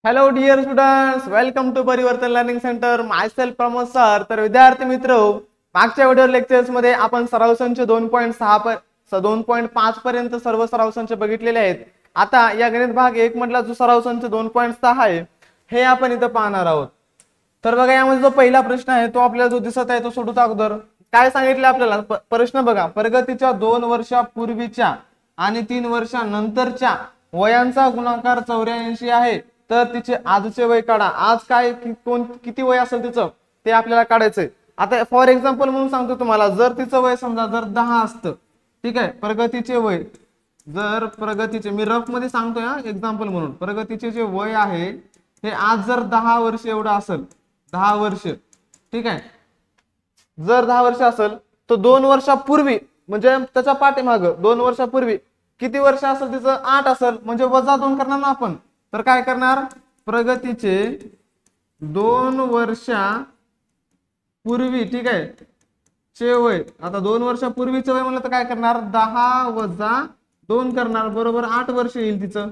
Hello dear students, welcome to Parivartan learning centre. Myself Pramod sir. तर विद्यार्थी मित्र, मागच्या व्हिडिओ लेक्चर्स मध्ये आपण सराव संच 2.5 पर्यंत सर्व सराव संच बघितलेले आहेत. आता या गणित भाग 1 मधला जो सराव संच 2.6 आहे हे आपण इथं पाहणार आहोत. तर बघा, यामध्ये जो पहिला प्रश्न आहे तो आपल्याला जो दिसत आहे तो सोडवता अगोदर काय सांगितलं आपल्याला. प्रश्न बघा, प्रगतीच्या 2 वर्षापूर्वीच्या आणि 3 वर्षानंतरच्या वयांचा गुणाकार 84 आहे. तर तिचे आजचे वय काढा. आज काय किती वय असेल तिचं ते आपल्याला काढायचंय. आता फॉर एक्झाम्पल म्हणून सांगतो तुम्हाला, जर तिचं वय समजा जर 10 असतं, ठीक आहे, प्रगतीचे वय जर प्रगतीचे मी रफ मध्ये सांगतोय हा एक्झाम्पल म्हणून, प्रगतीचे जे वय आहे हे आज जर 10 वर्ष एवढं असेल, 10 वर्ष, ठीक आहे, जर 10 वर्ष असेल तर 2 वर्षापूर्वी म्हणजे त्याच्या पाठीमाग 2 वर्षापूर्वी किती वर्ष असेल तिचं 8 असेल, म्हणजे वजा 2 करणार ना आपण. तर काय करणार, प्रगतीचे 2 वर्षापूर्वी, ठीक आहे, चे वय. आता 2 वर्षापूर्वीचे वय म्हणलं तर काय करणार, 10 वजा 2 करणार, बरोबर 8 वर्ष येईल तिचं.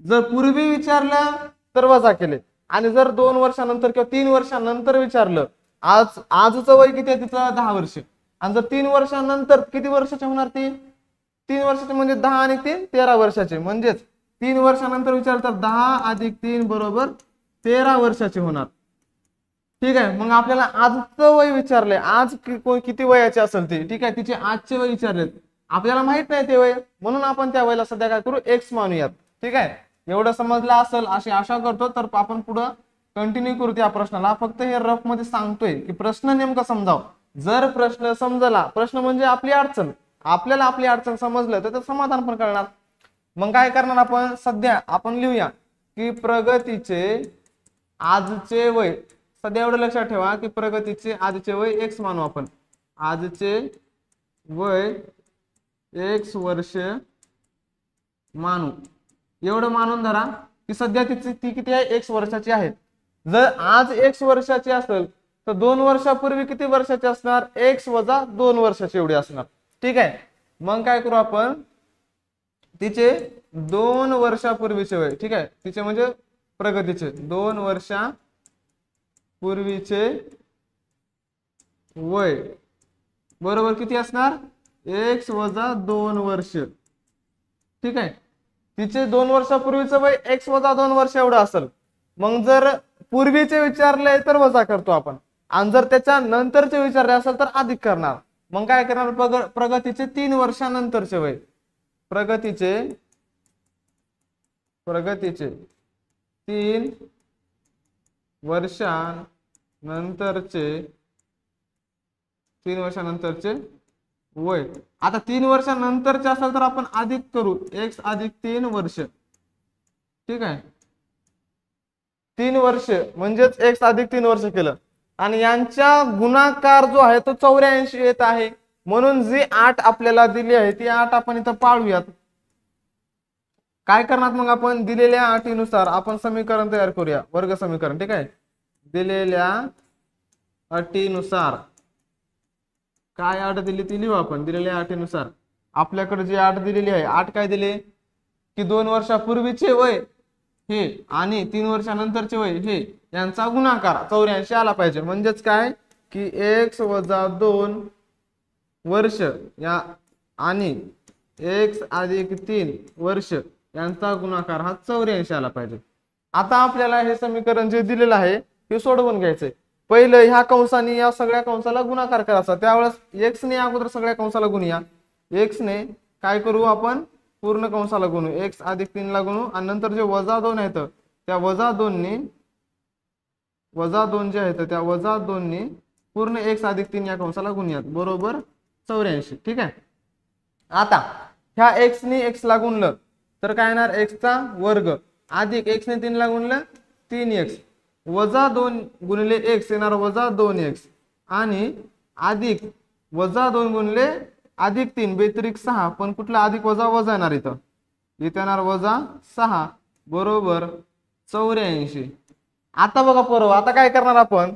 जर पूर्वी विचारलं तर वजा केले, आणि जर 2 वर्षानंतर किंवा 3 वर्षानंतर विचारलं, आजचं वय किती आहे तिचं 10 वर्ष, आणि जर 3 वर्षानंतर किती वर्षाचे होणार ती 3 वर्षाचे म्हणजे 10 आणि 3 13 वर्षाचे. म्हणजेच 3 वर्षानंतर विचारलं तर 10 अधिक 3 बरोबर 13 वर्षाचे होणार. ठीक आहे, मग आपल्याला आजचं वय विचारलंय, आज किती वयाचे असेल ते, ठीक आहे, तिचे आजचे वय विचारलेत, आपल्याला माहित नाही ते वय, म्हणून आपण त्या वयाला सध्या काय करू, एक्स मानूयात. ठीक आहे, एवढं समजलं असेल अशी आशा करतो. तर आपण पुढे कंटिन्यू करू त्या प्रश्नाला. फक्त हे रफ मध्ये सांगतोय की प्रश्न नेमका समजाव. जर प्रश्न समजला, प्रश्न म्हणजे आपली अडचण, आपल्याला आपली अडचण समजलं तर समाधान पण करणार. मग काय करणार आपण, सध्या आपण लिहूया की प्रगतीचे आजचे वय, सध्या एवढं लक्षात ठेवा की प्रगतीचे आजचे वय एक्स मानू आपण. आजचे वय एक्स वर्ष मानू, एवढं मानून धरा की सध्या ती किती आहे, एक्स वर्षाची आहे. जर आज एक्स वर्षाची असेल तर 2 वर्षापूर्वी किती वर्षाची असणार, एक्स वजा 2 वर्षाची एवढी असणार. ठीक आहे, मग काय करू आपण, तिचे 2 वर्षापूर्वीचे वय, ठीक आहे, तिचे म्हणजे प्रगतीचे 2 वर्षापूर्वीचे वय बरोबर किती असणार, एक्स वजा 2 वर्ष. ठीक आहे, तिचे 2 वर्षापूर्वीचं वय एक्स वजा 2 वर्ष एवढं असेल. मग जर पूर्वीचे विचारले तर वजा करतो आपण, आणि जर त्याच्या नंतरचे विचारले असेल तर अधिक करणार. मग काय करणार, प्रगतीचे 3 वर्षानंतरचे वय, प्रगतीचे 3 वर्षानंतरचे वय. आता 3 वर्षानंतरचे असेल तर आपण अधिक करू, एक्स अधिक 3 वर्ष. ठीक आहे, 3 वर्ष म्हणजेच एक्स अधिक 3 वर्ष केलं, आणि यांचा गुणाकार जो आहे तो 84 येत आहे. म्हणून जी 8 आपल्याला दिली आहे ती 8 आपण इथं पाळूयात. काय करणार मग आपण, दिलेल्या अटीनुसार आपण समीकरण तयार करूया, वर्ग समीकरण. ठीक आहे, दिलेल्या अटीनुसार काय अट दिली ती लिहू आपण. दिलेल्या अटीनुसार आपल्याकडे जी अट दिलेली आहे, अट काय दिली की 2 वर्षापूर्वीचे वय हे आणि 3 वर्षानंतरचे वय हे यांचा गुणाकार 84 आला पाहिजे. म्हणजेच काय की एक्स वजा 2 वर्ष या आणि एक्स अधिक 3 वर्ष यांचा गुणाकार हा 84 आला पाहिजे. आता आपल्याला हे समीकरण जे दिलेलं आहे हे सोडवून घ्यायचंय. पहिलं ह्या कंसाने या सगळ्या कंसाला गुणाकार करायचा, त्यावेळेस एक्स ने अगोदर सगळ्या कंसाला गुणूया. एक्स ने काय करू आपण, पूर्ण कंसाला गुणू, एक्स अधिक 3 ला गुणू, आणि नंतर जे वजा 2 आहेत त्या वजा 2 जे आहेत त्या वजा 2 ने पूर्ण एक्स अधिक 3 या कंसाला गुणूयात, बरोबर 84. ठीक आहे, आता ह्या एक्स ने एक्स ला गुणलं तर काय येणार, एक्स चा वर्ग अधिक एक्स ने 3 ला गुणलं 3x वजा 2 गुणिले एक्स येणार वजा 2x, आणि अधिक वजा 2 गुणिले अधिक 3 बेत्रिक 6, पण कुठला अधिक वजा वजा येणार इथं येणार वजा 6 बरोबर 84. आता बघा परवा, आता काय करणार आपण,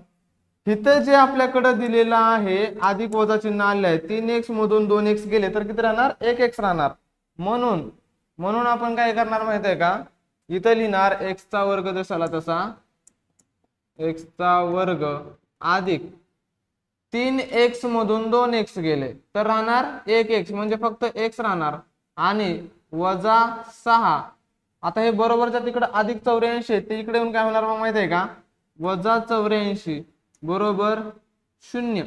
इथं जे आपल्याकडे दिलेलं आहे अधिक वजा चिन्ह आले आहे, 3x मधून 2x गेले तर किती राहणार, 1x राहणार. म्हणून आपण काय करणार माहित आहे का, इथं लिहिणार x चा वर्ग जसाला तसा x चा वर्ग अधिक 3x मधून 2x गेले तर राहणार 1x म्हणजे फक्त x राहणार आणि वजा 6. आता हे बरोबरच्या तिकडे अधिक 84 आहे ते इकडे येऊन काय होणार मग माहिती आहे का वजा 84 बरोबर 0.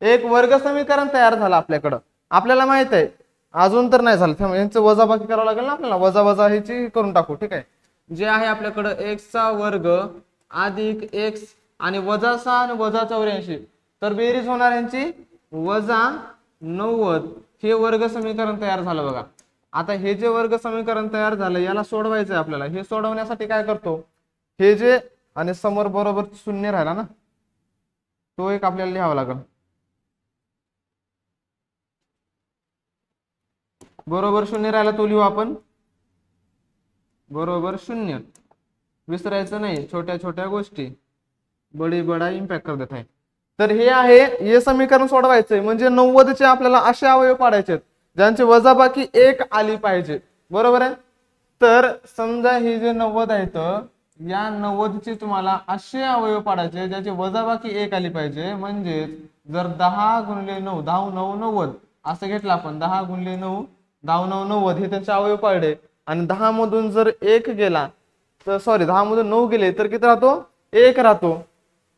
एक वर्ग समीकरण तयार झालं आपल्याकडं. आपल्याला माहित आहे अजून तर नाही झालं यांचं वजाबाकी करावं लागेल ना आपल्याला वजा वजा ह्याची करून टाकू. ठीक आहे जे आहे आपल्याकडं x चा वर्ग अधिक x आणि वजा 6 आणि वजा 84 तर बेरीज होणार यांची वजा 90. हे वर्ग समीकरण तयार झालं बघा. आता हे जे वर्ग समीकरण तयार झालं याला सोडवायचं आहे आपल्याला. हे सोडवण्यासाठी काय करतो हे जे आणि समोर बरोबर 0 राहिला ना तो एक आपल्याला लिहावा लागेल. बरोबर 0 राहिला तो लिहू आपण बरोबर 0. विसरायचं नाही छोट्या छोट्या गोष्टी बडी बडा इम्पॅक्ट कर देत आहे. तर हे आहे हे समीकरण सोडवायचंय म्हणजे 90 चे आपल्याला असे अवयव पाडायचे ज्यांची वजाबाकी 1 आली पाहिजे. बरोबर आहे. तर समजा हे जे 90 आहे तर या 90 चे तुम्हाला असे अवयव पाडायचे ज्याची वजाबाकी 1 आली पाहिजे. म्हणजे जर 10 गुणिले 9 10 9 90 असं घेतलं आपण 10 गुणिले 9 10 9 90 हे त्यांचे अवयव पाडले आणि 10 मधून जर 1 गेला तर सॉरी 10 मधून 9 गेले तर किती राहतो 1 राहतो.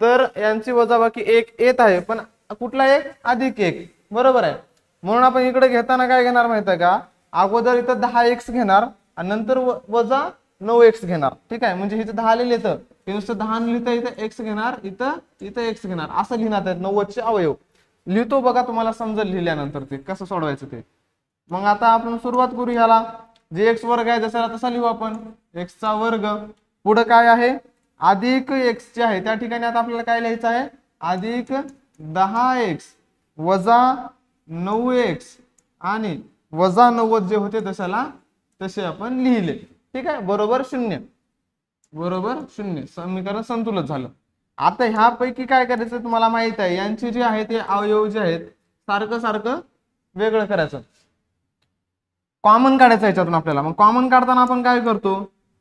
तर यांची वजाबाकी 1 येत आहे पण कुठला 1 अधिक 1 बरोबर आहे. म्हणून आपण इकडे घेताना काय घेणार माहिती आहे का अगोदर इथं 10x घेणार आणि नंतर वजा 9x घेणार. ठीक आहे म्हणजे इथं 10 लिहिले तर नुसतं 10 लिहिता इथं x घेणार इथं x घेणार असं लिहिणार आहे 90 चे अवयव लिहितो बघा तुम्हाला समजेल लिहिल्यानंतर ते कसं सोडवायचं ते. मग आता आपण सुरुवात करू ह्याला जे x वर्ग आहे जसा तसा लिहू आपण x चा वर्ग पुढे काय आहे अधिक x जे आहे त्या ठिकाणी आता आपल्याला काय लिहायचं आहे अधिक 10x वजा 9x आणि वजा 90 जे होते तशाला तसे आपण लिहिले. ठीक आहे बरोबर 0 बरोबर 0 समीकरण संतुलित झालं. आता ह्यापैकी काय करायचं तुम्हाला माहित आहे यांची जे आहे ते अवयव जे आहेत सारखं सारखं वेगळं करायचं कॉमन काढायचं याच्यातून आपल्याला. मग कॉमन काढताना आपण काय करतो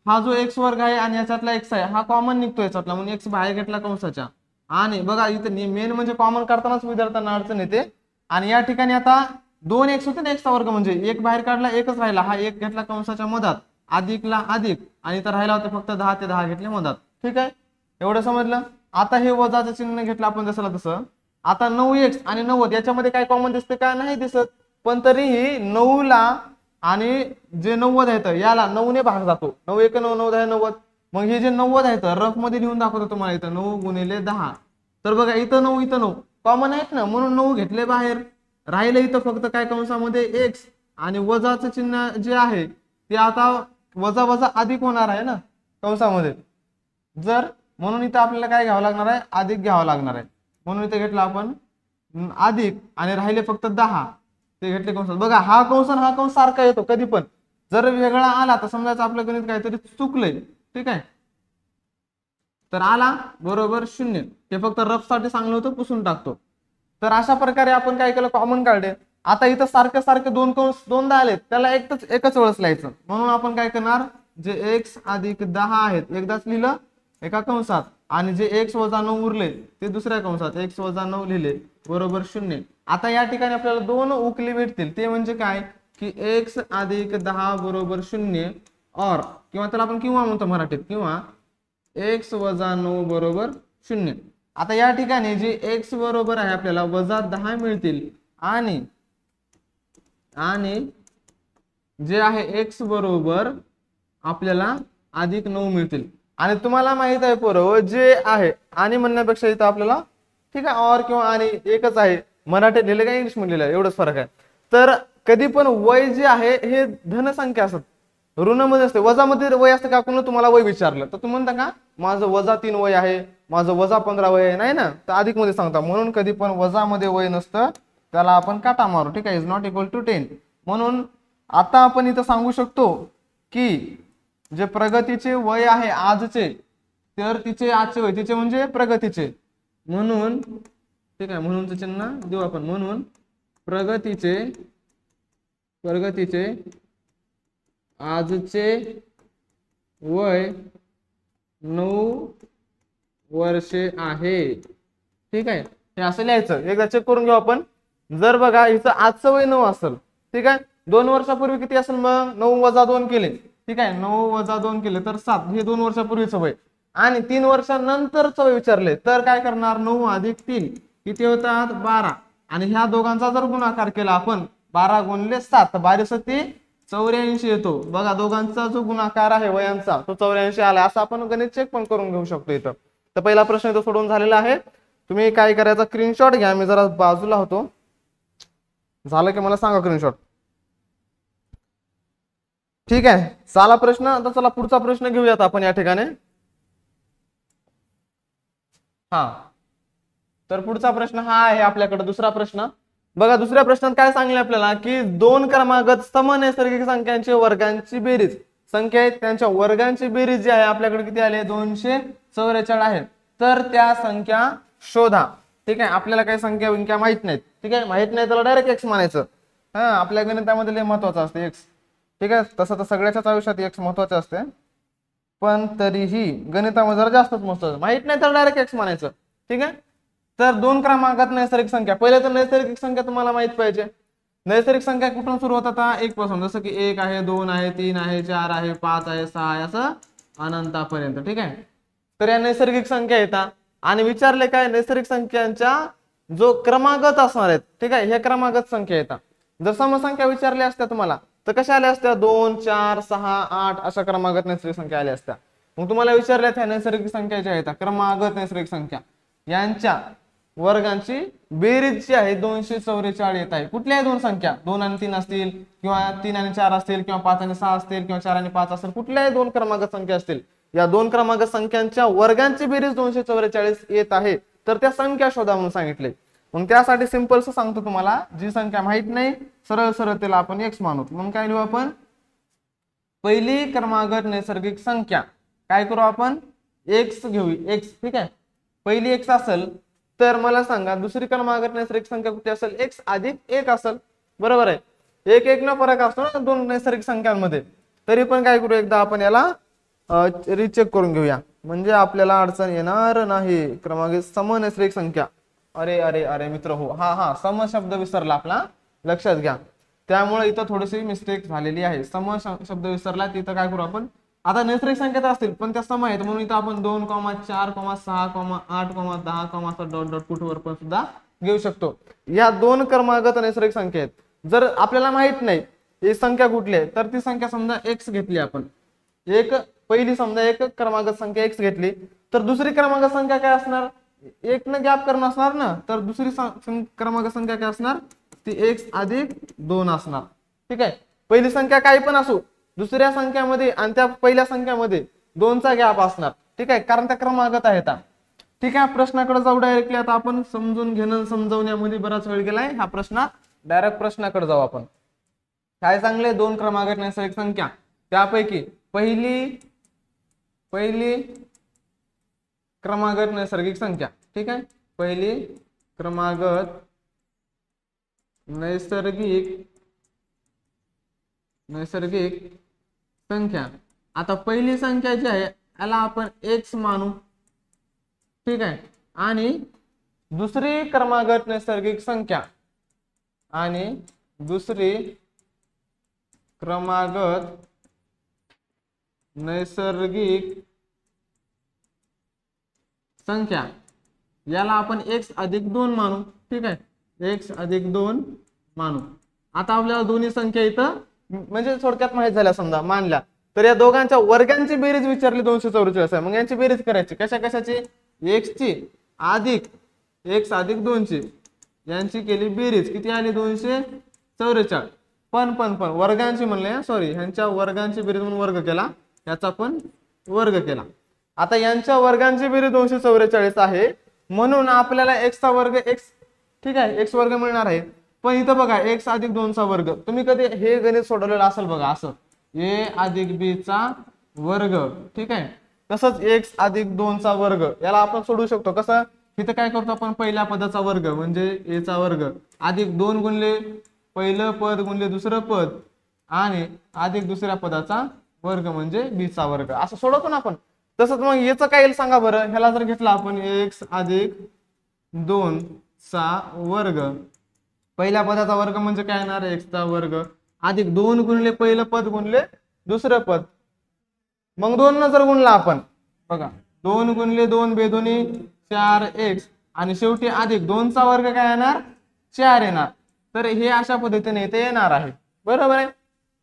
हा जो x वर्ग आहे आणि याच्यातला x आहे हा कॉमन निघतो याच्यातला म्हणून x बाहेर घेतला कंसाच्या. आणि बघा इथे मेन म्हणजे कॉमन काढतानाच विद्यार्थ्यांना अडचण येते. आणि या ठिकाणी आता 2x होते ना x चा वर्ग म्हणजे एक बाहेर काढला एकच राहिला हा एक घेतला कंसाच्या मधात अधिकला अधिक आणि इथं राहिला होता फक्त 10 ते 10 घेतले मधात. ठीक आहे एवढं समजलं. आता हे वजाचं चिन्ह घेतलं आपण जसला तसं. आता 9x आणि 90 याच्यामध्ये काय कॉमन दिसते काय नाही दिसत पण तरीही 9 ला आणि जे 90 आहे तर याला 9 ने भाग जातो 9 1 9 9 10 90. मग हे जे 90 आहे तर रफ मध्ये लिहून दाखवतो तुम्हाला इथं 9 गुणिले 10. तर बघा इथं 9 इथं 9 कॉमन आहेत ना म्हणून 9 घेतले बाहेर राहिले इथं फक्त काय कंसामध्ये x आणि वजाचं चिन्ह जे आहे ते आता वजा वजा अधिक होणार आहे ना कंसामध्ये जर म्हणून इथं आपल्याला काय घ्यावं लागणार आहे अधिक घ्यावं लागणार आहे म्हणून इथे घेतला आपण अधिक आणि राहिले फक्त 10 ते घेतले कंसात. बघा हा कंस सारखा येतो कधी पण जर वेगळा आला तर समजायचं आपलं गणित काहीतरी चुकलंय. ठीक आहे तर आला बरोबर 0 हे फक्त रफ साठी सांगलं होतं पुसून टाकतो. तर अशा प्रकारे आपण काय केलं कॉमन काढले. आता इथं सारखे सारखे दोन कंस दोनदा आलेत त्याला एकच वेळेस लिहायचं म्हणून आपण काय करणार जे x अधिक 10 आहेत एकदाच लिहिलं एका कंसात आणि जे x वजा 9 उरले ते दुसऱ्या कंसात x वजा 9 लिहिले बरोबर 0. आता या ठिकाणी आपल्याला दोन उकली भेटतील ते म्हणजे काय की x अधिक 10 बरोबर 0 और किंवा त्याला आपण किंवा म्हणतो मराठीत किंवा x वजा 9 बरोबर 0. आता या ठिकाणी जे x बरोबर आहे आपल्याला वजा 10 मिळतील आणि जे आहे x बरोबर आपल्याला अधिक 9 मिळतील. आणि तुम्हाला माहित आहे पोरं जे आहे आणि म्हणण्यापेक्षा इथं आपल्याला ठीक आहे और किंवा आणि एकच आहे मराठीत लिहिलं का इंग्लिश मध्ये लिहिलं एवढंच फरक आहे. तर कधी पण वय जे आहे हे धन संख्या असतात ऋणामध्ये असते वजामध्ये वय असतं का कोणी तुम्हाला वय विचारलं तर तुम्ही म्हणता का माझं वजा 3 वय आहे माझं वजा 15 वय आहे नाही ना तर अधिक मध्ये सांगता म्हणून कधी पण वजामध्ये वय नसतं त्याला आपण काटा मारू. ठीक आहे इज नॉट इक्वल टू 10. म्हणून आता आपण इथं सांगू शकतो की जे प्रगतीचे वय आहे आजचे तर तिचे आजचे वय तिचे म्हणजे प्रगतीचे म्हणून ठीक आहे म्हणूनचं चिन्ह देऊ आपण म्हणून प्रगतीचे आजचे वय 9 वर्षे आहे. ठीक आहे, हे असं लिहायचं. एकदा चेक करून घेऊ आपण. जर बघा हिचं आजचं वय 9 असेल, ठीक आहे, 2 वर्षापूर्वी किती असेल मग 9 वजा 2 केले, ठीक आहे, 9 वजा 2 केले तर 7, हे 2 वर्षापूर्वीचं वय. आणि 3 वर्षानंतरचं वय विचारले तर काय करणार, 9 अधिक 3 किती होतात 12. आणि ह्या दोघांचा जर गुणाकार केला आपण 12 गुणिले 7 12 7 84 येतो. बघा दोघांचा जो गुणाकार आहे वयांचा तो 84 आला. असं आपण गणित चेक पण करून घेऊ शकतो इथं. तर पहिला प्रश्न इथं सोडवून झालेला आहे. तुम्ही काय करायचा, स्क्रीनशॉट घ्या. मी जरा बाजूला होतो, झालं की मला सांगा स्क्रीनशॉट. ठीक आहे, चला प्रश्न. आता चला पुढचा प्रश्न घेऊयात आपण या ठिकाणी. हा, तर पुढचा प्रश्न हा आहे आपल्याकडे दुसरा प्रश्न. बघा दुसऱ्या प्रश्नात काय सांगले आपल्याला की 2 क्रमागत समनैसर्गिक संख्यांचे वर्गांची बेरीज, संख्या आहेत त्यांच्या वर्गांची बेरीज जी आहे आपल्याकडे किती आली 244 आहे. तर त्या संख्या शोधा. ठीक आहे, आपल्याला काही संख्या माहित नाहीत. ठीक आहे, माहित नाही तर डायरेक्ट एक्स मानायचं. हा, आपल्या गणितामध्ये लय महत्वाचं असते एक्स. ठीक आहे, तसं तर सगळ्याच्याच आयुष्यात एक्स महत्वाचं असते, पण तरीही गणितामध्ये जरा जास्तच महत्वाचं. माहित नाही तर डायरेक्ट एक्स मानायचं. ठीक आहे, तर 2 क्रमांकात नैसर्गिक संख्या. पहिले तर नैसर्गिक संख्या तुम्हाला माहित पाहिजे. नैसर्गिक संख्या कुठून सुरू होतात, 1 पासून. जसं की 1 आहे, 2 आहे, 3 आहे, 4 आहे, 5 आहे, 6 आहे, असं अनंतापर्यंत. ठीक आहे, तर या नैसर्गिक संख्या येतात. आणि विचारले काय, नैसर्गिक संख्यांच्या जो क्रमागत असणार आहेत. ठीक आहे, हे क्रमागत संख्या येतात. जर समसंख्या विचारल्या असत्या तुम्हाला तर कशा आल्या असत्या, 2 4 6 8 अशा क्रमागत नैसर्गिक संख्या आल्या असत्या. मग तुम्हाला विचारल्यात ह्या नैसर्गिक संख्या ज्या आहेत क्रमागत नैसर्गिक संख्या यांच्या वर्गांची बेरीज जी आहे 244 येत आहे. कुठल्याही दोन संख्या, 2 आणि 3 असतील किंवा 3 आणि 4 असतील किंवा 5 आणि 6 असतील किंवा 4 आणि 5 असतील, कुठल्याही 2 क्रमांक संख्या असतील, या 2 क्रमांक संख्यांच्या वर्गांची बेरीज 244 येत आहे. तर त्या संख्या शोधा म्हणून सांगितले. मग त्यासाठी सिंपल सांगतो तुम्हाला, जी संख्या माहित नाही सरळ सरळ त्याला आपण एक्स मानू. मग काय लिहू आपण, पहिली क्रमागत नैसर्गिक संख्या काय करू आपण, एक्स घेऊ, एक्स. ठीक आहे, पहिली एक्स असेल तर मला सांगा दुसरी क्रमागत नैसर्गिक संख्या कुठे असेल, एक्स अधिक 1 असेल. बरोबर आहे, 1 1 न फरक असतो ना दोन नैसर्गिक संख्यांमध्ये. तरी पण काय करू, एकदा आपण याला रिचेक करून घेऊया म्हणजे आपल्याला अडचण येणार नाही. क्रमांक समनैसर्गिक संख्या, अरे अरे अरे मित्र हो, हा सम शब्द विसरला आपला, लक्षात घ्या. त्यामुळे इथं थोडीशी मिस्टेक झालेली आहे. सम शब्द विसरला, तिथं काय करू आपण, आता नैसर्गिक संख्या तर असतील पण त्या सम आहेत म्हणून इथं आपण 2, 4, 6, 8, 10, डॉट डॉट कुठवर पण सुद्धा घेऊ शकतो. या 2 क्रमागत नैसर्गिक संख्या आहेत. जर आपल्याला माहित नाही ही संख्या कुठली आहे तर ती संख्या समजा एक्स घेतली आपण, एक पहिली समजा 1 क्रमागत संख्या एक्स घेतली, तर दुसरी क्रमांक संख्या काय असणार, 1 न गॅप करणं असणार ना, तर दुसरी क्रमांक संख्या काय असणार, ती एक्स अधिक 2 असणार. ठीक आहे, पहिली संख्या काही पण असू, दुसऱ्या संख्यामध्ये आणि त्या पहिल्या संख्यामध्ये 2चा गॅप असणार. ठीक आहे, कारण त्या क्रमागत आहेत. ठीक आहे, प्रश्नाकडे जाऊ डायरेक्टली. आता आपण समजून घेणं समजवण्यामध्ये बराच वेळ गेलाय. हा प्रश्न डायरेक्ट प्रश्नाकडे जाऊ आपण. काय सांगले, 2 क्रमागत नैसर्गिक संख्या, त्यापैकी पहिली क्रमागत नैसर्गिक संख्या. ठीक आहे, पहिली क्रमागत नैसर्गिक संख्या. आता पहिली संख्या जी आहे याला आपण एक्स मानू. ठीक आहे, आणि दुसरी क्रमागत नैसर्गिक संख्या याला आपण एक्स अधिक 2 मानू. ठीक आहे, एक्स अधिक 2 मानू. आता आपल्याला दोन्ही संख्या इथं म्हणजे थोडक्यात माहित झाल्या समजा मानल्या, तर या दोघांच्या वर्गांची बेरीज विचारली 244 आहे. मग यांची बेरीज करायची कशा कशाची, एक्स ची अधिक एक्स अधिक 2 ची, यांची केली बेरीज किती आली 244. पण वर्गांची म्हणले, सॉरी, ह्यांच्या वर्गांची बेरीज म्हणून वर्ग केला, याचा पण वर्ग केला. आता यांच्या वर्गांची बेरीज 244 आहे म्हणून आपल्याला एक्स चा वर्ग एक्स, ठीक आहे, एक्स वर्ग मिळणार आहे. पण इथं बघा एक्स अधिक 2 चा वर्ग, तुम्ही कधी हे गणित सोडवलेलं असेल बघा, असं ए अधिक बी चा वर्ग. ठीक आहे, तसंच एक्स अधिक 2 चा वर्ग याला आपण सोडवू शकतो. कसं, इथं काय करतो आपण, पहिल्या पदाचा वर्ग म्हणजे ए चा वर्ग अधिक 2 गुणले पहिलं पद गुणले दुसरं पद आणि अधिक दुसऱ्या पदाचा वर्ग म्हणजे b चा वर्ग असं सोडवतो ना आपण. तसंच मग याचं काय येईल सांगा बरं. ह्याला जर घेतला आपण x अधिक 2 चा वर्ग, पहिल्या पदाचा वर्ग म्हणजे काय येणार x चा वर्ग अधिक 2 गुणिले पहिलं पद गुणिले दुसरं पद. मग 2 न जर गुणला आपण बघा 2 गुणिले 2 बेदोनी 4x आणि शेवटी अधिक 2 चा वर्ग काय येणार 4 येणार. तर हे अशा पद्धतीने इथे येणार आहे. बरोबर आहे.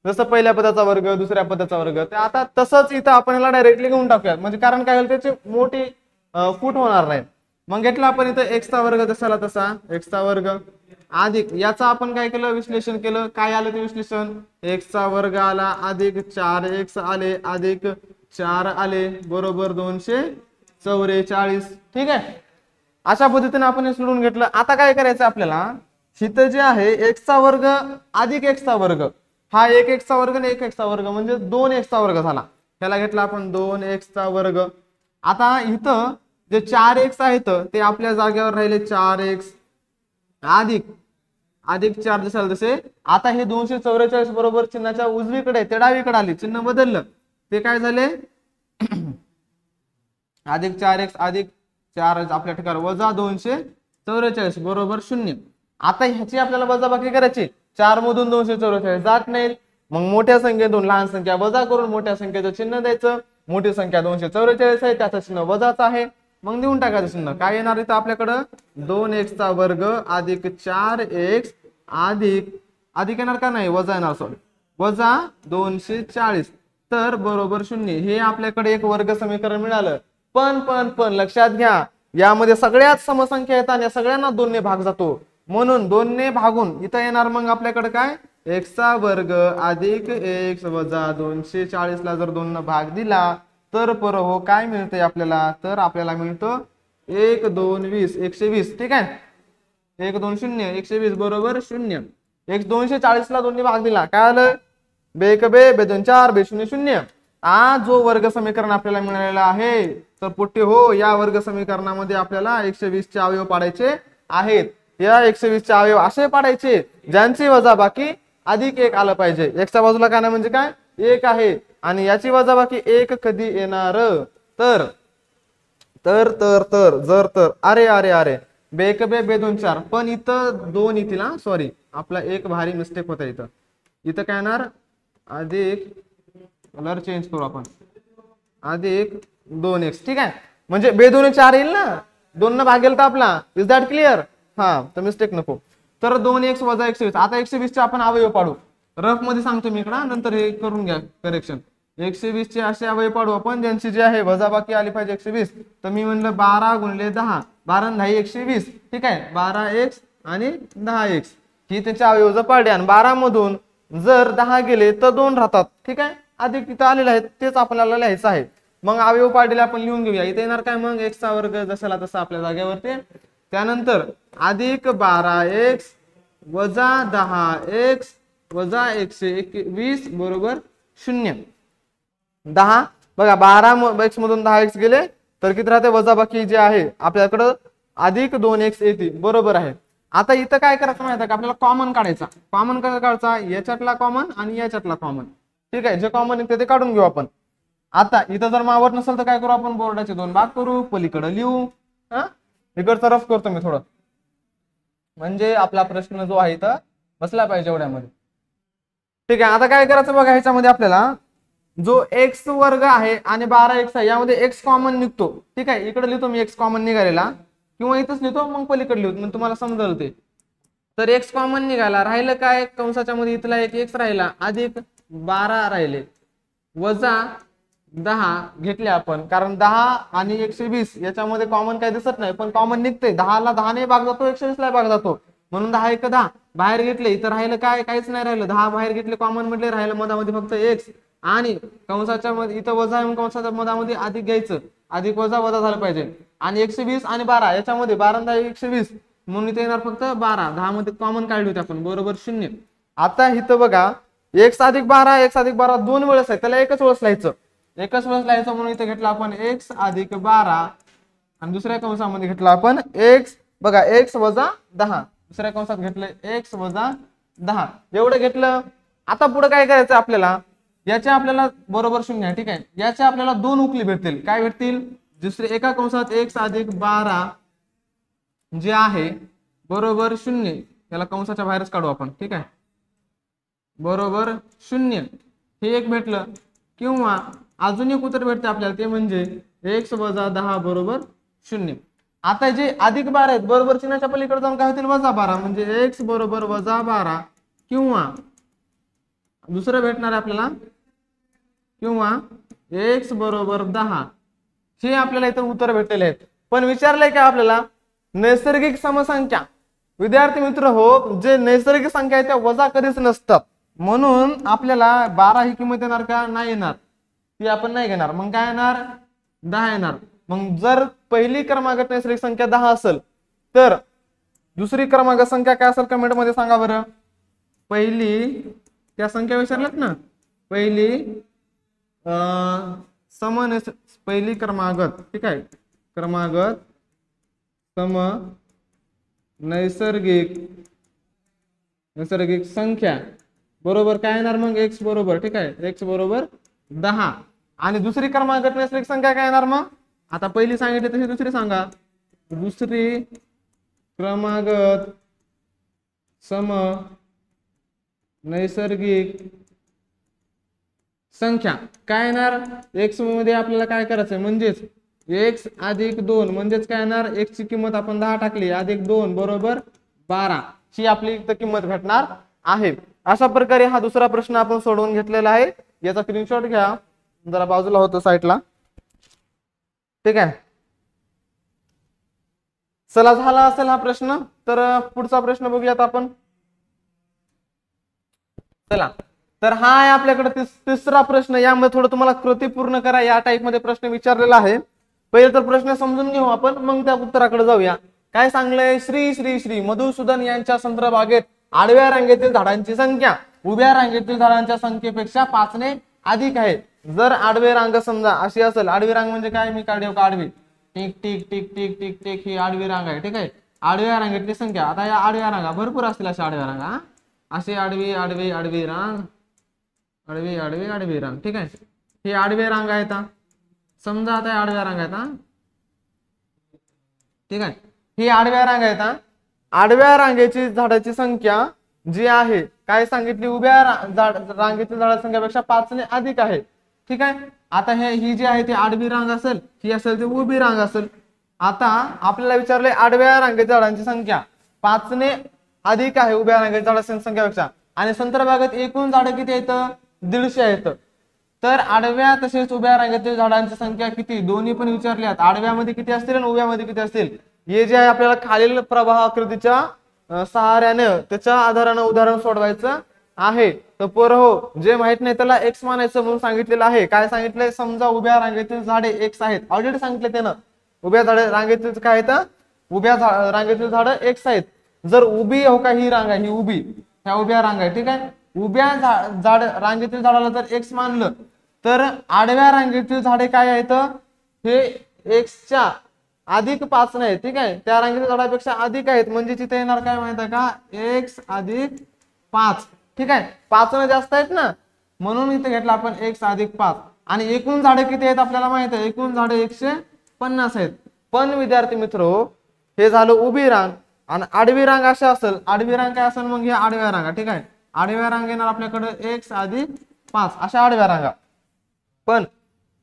जसं पहिल्या पदाचा वर्ग दुसऱ्या पदाचा वर्ग, तर आता तसंच इथं आपण याला डायरेक्टली घेऊन टाकूया म्हणजे कारण काय होईल त्याची मोठी फूट होणार नाही. मग घेतला आपण इथं x चा वर्ग जसाला तसा x चा वर्ग अधिक याचा आपण काय केलं विश्लेषण केलं. काय आलं ते विश्लेषण x चा वर्ग आला अधिक 4x आले अधिक 4 आले बरोबर 244. ठीक आहे. अशा पद्धतीने आपण हे सोडून घेतलं. आता काय करायचं आपल्याला इथं जे आहे x चा वर्ग अधिक x चा वर्ग हा 1x चा वर्ग आणि 1x चा वर्ग म्हणजे 2x चा वर्ग झाला. ह्याला घेतला आपण 2x चा वर्ग. आता इथं जे 4x आहेत ते आपल्या जागेवर राहिले 4x अधिक 4 दिसाल तसे. आता हे 244 बरोबर चिन्हाच्या उजवीकडे ते डावीकडे आले चिन्ह बदललं ते काय झाले अधिक 4x अधिक 4 आपल्या ठिकाणी वजा 244 बरोबर 0. आता ह्याची आपल्याला वजाबाकी करायची 4 मधून 244 जात नाही. मग मोठ्या संख्येतून लहान संख्या वजा करून मोठ्या संख्येचं चिन्ह द्यायचं. मोठी संख्या 244 आहे त्याचं चिन्ह वजाच आहे मग देऊन टाकायचं चिन्ह. काय येणार इथं आपल्याकडं 2x चा वर्ग अधिक 4x अधिक येणार का नाही वजा येणार सॉरी वजा 240 तर बरोबर 0. हे आपल्याकडे एक वर्ग समीकरण मिळालं. पण लक्षात घ्या यामध्ये सगळ्यात समसंख्या येतात या सगळ्यांना 2 ने भाग जातो म्हणून 2 ने भागून इथं येणार मग आपल्याकडे काय x चा वर्ग अधिक x वजा 240 ला जर 2 न भाग दिला तर हो काय मिळते आपल्याला तर आपल्याला मिळतं 1 2 20 120. ठीक आहे 1 2 0 120 बरोबर 0. x 240 ला 2 ने भाग दिला काय आलं बे 1 बे 2 4 बे 0 0. हा जो वर्ग समीकरण आपल्याला मिळालेला आहे तर पुट्टे हो या वर्ग समीकरणामध्ये आपल्याला 120 चे अवयव पाडायचे आहेत. या 120 चे अवयव असे पाडायचे ज्यांची वजाबाकी अधिक 1 आलं पाहिजे. x च्या बाजूला काय म्हणजे काय 1 आहे आणि याची वजाबाकी 1 कधी येणार तर तर तर तर जर तर अरे अरे अरे बे 1 बे 2 4 पण इथं 2 येतील हा सॉरी आपला एक भारी मिस्टेक होता इथं काय येणार अधिक कलर चेंज करू आपण अधिक 2x. ठीक आहे म्हणजे बे 2 4 येईल ना 2 न भागेल तर आपला इज दॅट क्लिअर. हा तर मिस्टेक नको. तर 2x वजा 120 आता 120 चे आपण अवयव पाडू. रफ मध्ये सांगतो मी इकडं नंतर हे करून घ्या करेक्शन. 120 चे असे अवयव पाडू आपण ज्यांची जे आहे वजाबाकी आली पाहिजे 120. तर मी म्हणलं 12 गुणिले 10 12 10 120. ठीक आहे 12x आणि 10x ही त्याचे अवयव जर पाडले आणि 12 मधून जर 10 गेले तर 2 राहतात. ठीक आहे अधिक तिथं आलेले आहेत तेच आपल्याला लिहायचं आहे. मग अवयव पाडलेले आपण लिहून घेऊया. इथे येणार काय मग x चा वर्ग जसाला तसा आपल्या जागेवरती त्यानंतर अधिक 12x वजा 10x वजा 120 बरोबर 0. 10 बघा 12x मधून 10x गेले तर किती राहते वजाबाकी जे आहे आपल्याकडं अधिक 2x येते बरोबर आहे. आता इथं काय करायचं माहिती आहे का आपल्याला कॉमन काढायचा. कॉमन कसा काढायचा याच्यातला कॉमन आणि याच्यातला कॉमन. ठीक आहे जे कॉमन आहे ते काढून घेऊ आपण. आता इथं जर मावत नसेल तर काय करू आपण बोर्डाचे 2 भाग करू पलीकडे लिहू. इकडचा रफ करतो मी थोडं म्हणजे आपला प्रश्न जो आहे तर बसला पाहिजे एवढ्यामध्ये. ठीक आहे आता काय करायचं बघा ह्याच्यामध्ये आपल्याला जो x वर्ग आहे आणि 12x आहे यामध्ये x कॉमन निघतो. ठीक आहे इकडे लिहितो मी x कॉमन निघालेला किंवा इथंच लिहितो मग पलीकडे लिहतो मग तुम्हाला समजेल ते. तर x कॉमन निघाला राहिलं काय कंसाच्या मध्ये इथला एक x राहिला अधिक 12 राहिले वजा 10 घेतले आपण कारण 10 आणि 120 याच्यामध्ये कॉमन काय दिसत नाही पण कॉमन निघते. 10 ला 10 ने भाग जातो 120 ला भाग जातो म्हणून 10 1 10 बाहेर घेतले इथं राहिलं काय काहीच नाही राहिलं 10 बाहेर घेतले कॉमन म्हटले राहिलं मधामध्ये फक्त x आणि कंसाच्या मध्ये इथं वजा आहे कंसाच्या मधामध्ये अधिक घ्यायचं अधिक वजा वजा झालं पाहिजे आणि 120 आणि 12 याच्यामध्ये 12 10 120 म्हणून इथे येणार फक्त 12 10 मध्ये कॉमन काढली होती आपण बरोबर 0. आता इथं बघा x अधिक 12 x अधिक 12 दोन वेळेस आहे त्याला एकच वेळेस लिहायचं म्हणून इथे घेतला आपण x अधिक 12 आणि दुसऱ्या कंसामध्ये घेतला आपण x बघा x वजा 10 दुसऱ्या कंसात घेतलं x वजा 10 एवढं घेतलं. आता पुढे काय करायचं आपल्याला याच्या आपल्याला बरोबर 0 आहे, ठीक आहे. याच्या आपल्याला 2 उकली भेटतील. काय भेटतील? दुसरे एका कंसात x अधिक 12 जे आहे बरोबर 0. याला कंसाच्या बाहेरच काढू आपण, ठीक आहे. बरोबर 0 हे एक भेटलं. किंवा अजून एक उत्तर भेटते आपल्याला, ते म्हणजे x वजा 10 बरोबर 0. आता जे अधिक 12 आहेत बरोबर चिन्हाच्या पलीकडे जाऊन काय होतील? वजा 12. म्हणजे x बरोबर वजा 12 किंवा दुसरं भेटणार आहे आपल्याला, किंवा x बरोबर 10. हे आपल्याला इथं उत्तर भेटलेले आहेत. पण विचारलंय का आपल्याला नैसर्गिक समसंख्या? विद्यार्थी मित्र हो, जे नैसर्गिक संख्या आहे त्या वजा कधीच नसतात. म्हणून आपल्याला 12 ही किंमत येणार का? नाही येणार, ती आपण नाही घेणार. मग काय येणार? 10 येणार. मग जर पहिली क्रमांकात नैसर्गिक संख्या 10 असेल तर दुसरी क्रमांक संख्या काय असेल? कमेंट मध्ये सांगा बरं. पहिली त्या संख्या विचारल्यात ना, पहिली पहिली क्रमागत, ठीक आहे, क्रमागत सम नैसर्गिक संख्या बरोबर काय येणार? मग x बरोबर, ठीक आहे, x बरोबर 10. आणि दुसरी क्रमांकात नैसर्गिक संख्या काय येणार? मग आता पहिली सांगितली तशी दुसरी सांगा. दुसरी क्रमागत सम नैसर्गिक संख्या काय येणार? x मध्ये आपल्याला काय करायचंय? म्हणजेच x अधिक 2 म्हणजेच काय येणार? x ची किंमत आपण 10 टाकली, अधिक 2 बरोबर 12 ही आपली इथं किंमत भेटणार आहे. अशा प्रकारे हा दुसरा प्रश्न आपण सोडवून घेतलेला आहे. याचा स्क्रीनशॉट घ्या, जरा बाजूला होतो साईडला, ठीक आहे. चला, झाला असेल हा प्रश्न. तर पुढचा प्रश्न बघूयात आपण. चला, तर हा आहे आपल्याकडे तिसरा प्रश्न. यामध्ये थोडं तुम्हाला कृती पूर्ण करा या टाइप मध्ये प्रश्न विचारलेला आहे. पहिले तर प्रश्न समजून घेऊ आपण, मग त्या उत्तराकडे जाऊया. काय सांगलंय? श्री श्री श्री मधुसूदन यांच्या संत्रा बागेत आडव्या रांगेतील झाडांची संख्या उभ्या रांगेतील झाडांच्या संख्येपेक्षा 5 ने अधिक आहे. जर आडवी रांग समजा अशी असेल, आडवी रांग म्हणजे काय? मी काढू का आडवी? Tick tick tick tick tick tick ही आडवी रांग आहे, ठीक आहे. आडव्या रांगेतली संख्या, आता या आडव्या रांगा भरपूर असतील, अशा आडव्या रांगा, अशी आडवी आडवी आडवी रांग, आडवी आडवी आडवी रांग, ठीक आहे. ही आडव्या रांग आहेत. समजा आता आडव्या रांग आहेत, ठीक आहे. ही आडव्या रांग आहेत. आडव्या रांगेची झाडाची संख्या जी आहे काय सांगितली? उभ्या रांगेतील झाडाची संख्यापेक्षा 5 ने अधिक आहे, ठीक आहे. आता ही जी आहे ती आडवी रांग असेल, ही असेल ती उभी रांग असेल. आता आपल्याला विचारले आडव्या रांगेच्या झाडांची संख्या 5 ने अधिक आहे उभ्या रांगेच्या झाडांच्या संख्येपेक्षा, आणि संत्रा बागेत एकूण झाडं किती आहेत? 150 आहेत. तर आडव्या तसेच उभ्या रांगेतील झाडांची संख्या किती? दोन्ही पण विचारल्यात. आडव्यामध्ये किती असतील आणि उभ्यामध्ये किती असतील? हे जे आहे आपल्याला खालील प्रवाह आकृतीच्या सहाऱ्याने त्याच्या आधाराने उदाहरण सोडवायचं आहे. तर पोरं हो, जे माहित नाही त्याला x मानायचं म्हणून सांगितलेलं आहे. काय सांगितलंय? समजा उभ्या रांगेतील झाडे x आहेत, ऑलरेडी सांगितले त्यानं. उभ्या रांगेतील काय आहेत? उभ्या रांगेतील झाडं x आहेत. जर उभी हो का, ही रांग आहे, ही उभी, ह्या उभ्या रांग आहे, ठीक आहे. उभ्या रांगेतील झाडाला जर x मानलं तर आडव्या रांगेतील झाडे काय आहेत? हे x च्या अधिक 5 नाही, ठीक आहे, त्या रांगेच्या झाडापेक्षा अधिक आहेत. म्हणजे तिथे येणार काय माहित आहे का? x अधिक 5, ठीक आहे. 5 ने जास्त आहेत ना, म्हणून इथे घेतला आपण x अधिक 5. आणि एकूण झाडे किती आहेत आपल्याला माहित आहे? एकूण झाडे 150 आहेत. पण विद्यार्थी मित्र, हे झालं उभी रांग. आणि आडवी रांग अशा असेल, आडवी रांग काय असेल? मग हे आडव्या रांगा, ठीक आहे. आडव्या रांग येणार आपल्याकडे x अधिक 5 अशा आडव्या रांगा. पण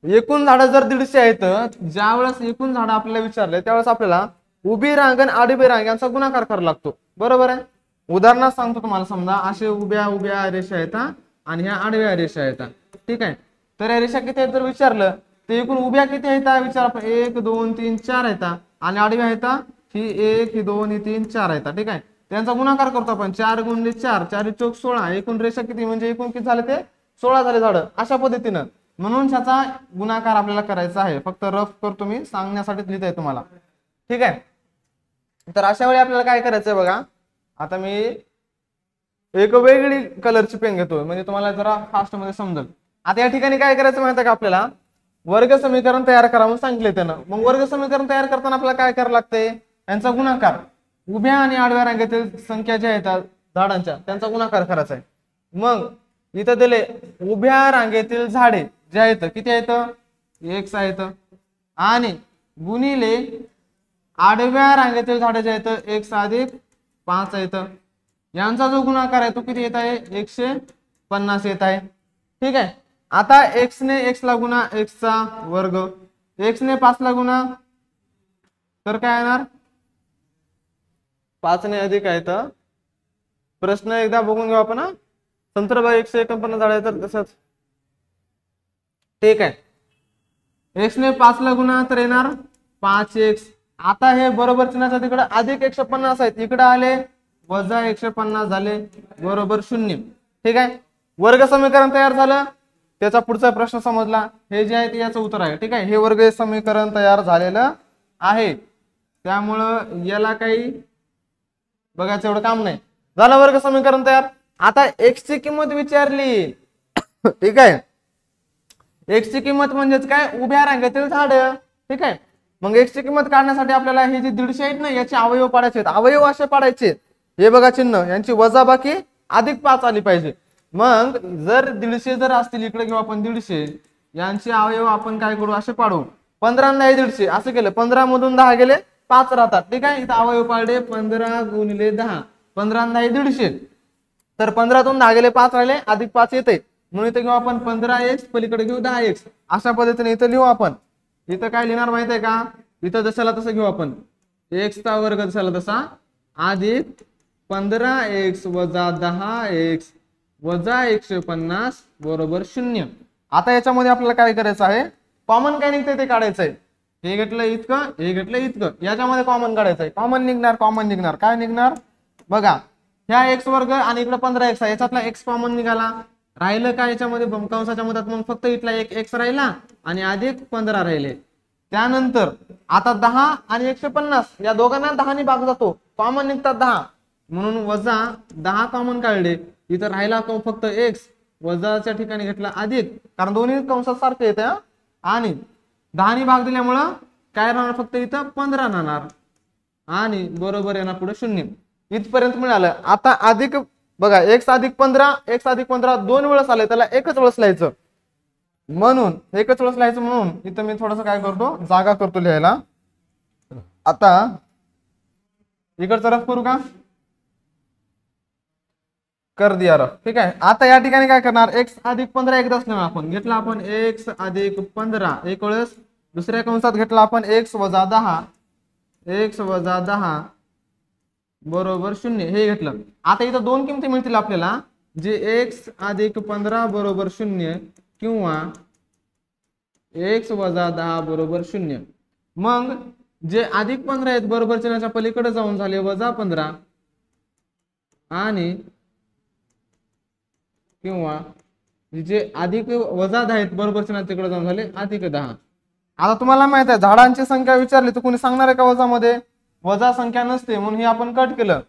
एकूण झाडं जर 150 आहेत, ज्यावेळेस एकूण झाडं आपल्याला विचारले त्यावेळेस आपल्याला उभी रांग आणि आडवी रांग यांचा गुणाकार करावा लागतो, बरोबर आहे. उदाहरणात सांगतो तुम्हाला. समजा असे उभ्या उभ्या रेषा आहेत आणि ह्या आडव्या रेषा आहेत, ठीक आहे. तर या रेषा किती आहेत जर विचारलं तर एकूण उभ्या किती आहेत विचार आपण? 1 2 3 4 आहेत. आणि आडव्या आहेत ही 1 ही 2 ही 3 4 आहेत, ठीक आहे. त्यांचा गुणाकार करतो आपण. 4 गुणिले 4 4 चौक 16. एकूण रेषा किती म्हणजे एकूण किती झाले? ते 16 झाले झाडं, अशा पद्धतीनं. म्हणून ह्याचा गुणाकार आपल्याला करायचा आहे. फक्त रफ करतो मी, सांगण्यासाठी लिहित आहे तुम्हाला, ठीक आहे. तर अशा वेळी आपल्याला काय करायचंय बघा. आता मी एक वेगळी कलरची पेन घेतोय म्हणजे तुम्हाला जरा फास्ट मध्ये समजेल. आता या ठिकाणी काय करायचं माहिती आहे का? आपल्याला वर्ग समीकरण तयार करा म्हणून सांगितले त्यानं. मग वर्ग समीकरण तयार करताना आपल्याला काय करावं लागतंय? यांचा गुणाकार, उभ्या आणि आडव्या रांगेतील संख्या ज्या आहेत झाडांच्या त्यांचा गुणाकार करायचा आहे. मग इथं दिले उभ्या रांगेतील झाडे जे आहेत किती आहेत x आहेत आणि गुणिले आडव्या रांगेतील झाडे जे आहेत x अधिक 5 आहेत यांचा जो गुणाकार आहे तो किती येत आहे 150 येत आहे ठीक आहे। आता x ने x ला गुणा x चा वर्ग x ने 5 ला गुणा तर काय येणार 5 ने अधिक आहे तर प्रश्न एकदा बघून घेऊ आपण संदर्भ 149 झाडे तर तसंच ठीक आहे। x ने 5 ला गुणा तर येणार 5x आता हे बरोबर चिन्हाच्या तिकडे अधिक 150 आहेत इकडे आले वजा 150 झाले बरोबर 0 ठीक आहे। वर्ग समीकरण तयार झालं त्याचा पुढचा प्रश्न समजला हे जे आहे ते याचं उत्तर आहे ठीक आहे। हे वर्ग समीकरण तयार झालेलं आहे त्यामुळं याला काही बघायचं एवढं काम नाही झालं वर्ग समीकरण तयार। आता x ची किंमत विचारली ठीक आहे x ची किंमत म्हणजेच काय उभ्या रांगेतील झाड ठीक आहे। मग x ची किंमत काढण्यासाठी आपल्याला हे जे 150 आहेत ना याचे अवयव पाडायचे आहेत अवयव असे पाडायचे हे बघा चिन्ह यांची वजाबाकी अधिक 5 आली पाहिजे मग जर 150 जर असतील इकडे घेऊ आपण 150 यांचे अवयव आपण काय करू असे पाडू 15 नाही 150 असं केलं 15 मधून 10 गेले 5 राहतात ठीक आहे। इथं अवयव पाडले 15 गुणिले 10 15 नाही 150 तर 15 तून 10 गेले 5 राहिले अधिक 5 येते म्हणून इथे घेऊ आपण 15x पलीकडे घेऊ 10x अशा पद्धतीने इथं लिहू आपण इथं काय लिहिणार माहित आहे का इथं जशाला तसं घेऊ आपण x चा वर्ग जशाला तसा अधिक 15x वजा 10x वजा 150 बरोबर 0 आता याच्यामध्ये आपल्याला काय करायचं आहे कॉमन काय निघते ते काढायचं आहे हे घेतलं इतकं याच्यामध्ये कॉमन काढायचं आहे कॉमन निघणार काय निघणार बघा ह्या x वर्ग आणि इकडे 15x आहे याच्यातला x कॉमन निघाला राहिलं काय याच्यामध्ये कंसाच्या मधात मग फक्त इथला एक x राहिला आणि अधिक 15 राहिले त्यानंतर आता 10 आणि 150 या दोघांना 10 ने भाग जातो कॉमन निघतात 10 म्हणून वजा 10 कॉमन काढले इथं राहिला फक्त x वजाच्या ठिकाणी घेतला अधिक कारण दोन्ही कंसात सारखे येते आणि 10 ने भाग दिल्यामुळं काय राहणार फक्त इथं 15 राहणार आणि बरोबर येणार पुढे 0 इथपर्यंत मिळालं। आता अधिक बघा x अधिक 15 दोन वेळेस आले त्याला एकच वेळेस लिहायचं म्हणून इथं मी थोडस काय करतो जागा करतो लिहायला। आता इकडचा रफ करू का कर दिया रफ ठीक आहे। आता या ठिकाणी काय करणार x अधिक 15 एकदाच लिहू आपण घेतला आपण x अधिक 15 एक वेळेस दुसऱ्या कंसात घेतला आपण x वजा 10 बरोबर 0 हे घेतलं। आता इथं दोन किमती मिळतील आपल्याला जे x अधिक 15 बरोबर 0 किंवा x वजा 10 बरोबर 0 मग जे अधिक 15 आहेत बरोबर चिन्हाच्या पलीकडे जाऊन झाले वजा 15 आणि किंवा जे अधिक वजा 10 आहेत बरोबर चिन्हाच्या तिकडे जाऊन झाले अधिक 10। आता तुम्हाला माहित आहे झाडांची संख्या विचारली तर कोणी सांगणार आहे का वजामध्ये वजा संख्या नसते म्हणून हे आपण कट केलं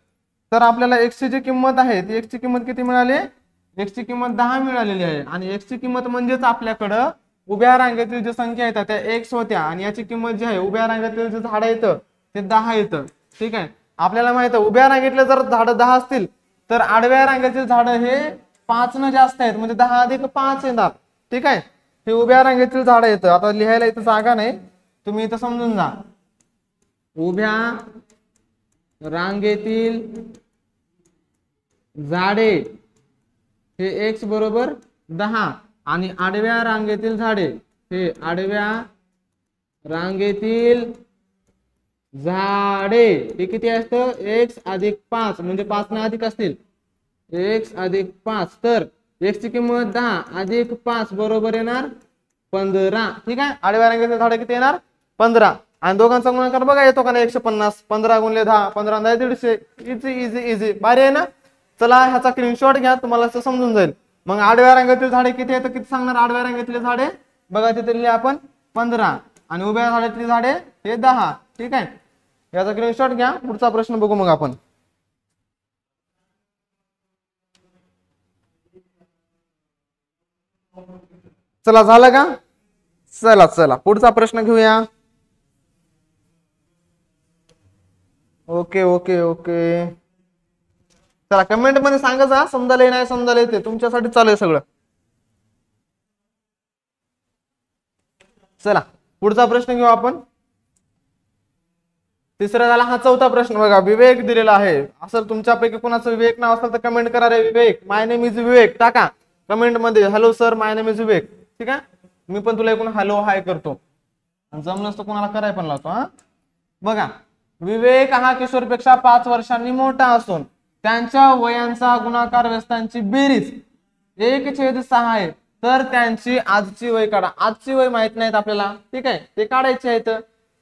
तर आपल्याला x ची जी किंमत आहे ती x ची किंमत किती मिळाली x ची किंमत 10 मिळालेली आहे आणि x ची किंमत म्हणजेच आपल्याकडं उभ्या रांगेतील जी संख्या येतात त्या x होत्या आणि याची किंमत जी आहे उभ्या रांगेतील जे झाड येतं ते 10 येतं ठीक आहे। आपल्याला माहित आहे उभ्या रांगेतले जर झाड 10 असतील तर आडव्या रांगेतील झाड हे 5 न जास्त आहेत म्हणजे 10 अधिक 5 येणार ठीक आहे। हे उभ्या रांगेतील झाड येतं आता लिहायला इथं जागा नाही तुम्ही इथं समजून जा उभ्या रांगेतील झाडे हे x बरोबर 10 आणि आडव्या रांगेतील झाडे हे आडव्या रांगेतील झाडे हे किती असतं x अधिक 5 म्हणजे 5 ना अधिक असतील x अधिक 5 तर x ची किंमत 10 अधिक 5 बरोबर येणार 15 ठीक आहे। आडव्या रांगेतील झाडे किती येणार 15 आणि दोघांचा गुणाकार बघा येतो का नाही 150 15 गुणिले 10 15 150 इझी भारी आहे ना। चला ह्याचा स्क्रीनशॉट घ्या तुम्हाला असं समजून जाईल मग आडव्या रांगेतील झाडे किती आहेत किती सांगणार आडव्या रांगेतले झाडे बघा तिथे लिहिले आपण 15 आणि उभ्या रांगेतली झाडे हे 10 ठीक आहे। याचा स्क्रीनशॉट घ्या पुढचा प्रश्न बघू मग आपण चला झालं का चला पुढचा प्रश्न घेऊया ओके चला कमेंट मध्ये सांगा जा, समजायला नाही समजायला येते, तुमच्यासाठी चालू आहे सगळं. चला पुढचा प्रश्न घेऊ आपण. तिसरा झाला. हा चौथा प्रश्न बघा. विवेक दिलेला आहे. असेल तुमच्यापैकी कोणाचं विवेक नाव असेल तर कमेंट करा रे. विवेक, माय नेम इज विवेक टाका कमेंट मध्ये. Hello sir, my name is Vivek. ठीक आहे, मी पण तुला एकूण हॅलो हाय करतो. जमलंच तर कोणाला कराय पण लावतो. हा बघा, विवेक हा किशोरपेक्षा 5 वर्षांनी मोठा असून त्यांच्या वयांचा गुणाकार व्यस्तांची बेरीज 1/6 आहे. तर त्यांची आजची वय काढा. आजची वय माहित नाहीत आपल्याला. ठीक आहे, ते काढायचे आहेत.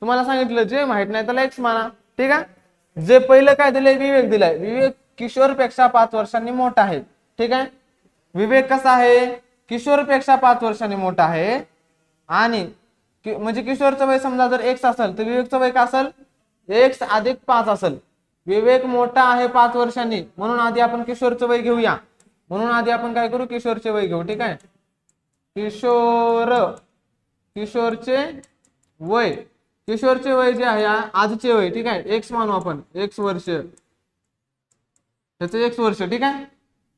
तुम्हाला सांगितलं जे माहित नाही त्याला एक्स माना. ठीक आहे, जे पहिलं काय दिलंय, विवेक दिलाय. विवेक किशोरपेक्षा 5 वर्षांनी मोठा आहे. ठीक आहे, विवेक कसा आहे, किशोरपेक्षा 5 वर्षांनी मोठा आहे. आणि म्हणजे किशोरचं वय समजा जर एक्स असेल तर विवेकचं वय काय असेल, एक्स अधिक 5 असेल. विवेक मोठा आहे 5 वर्षांनी, म्हणून आधी आपण किशोरचं वय घेऊया. म्हणून आधी आपण काय करू, किशोरचे वय घेऊ. ठीक आहे, किशोरचे वय, किशोरचे वय जे आहे आजचे वय. ठीक आहे, एक्स मानू आपण, एक्स वर्ष, त्याचं एक्स वर्ष. ठीक आहे,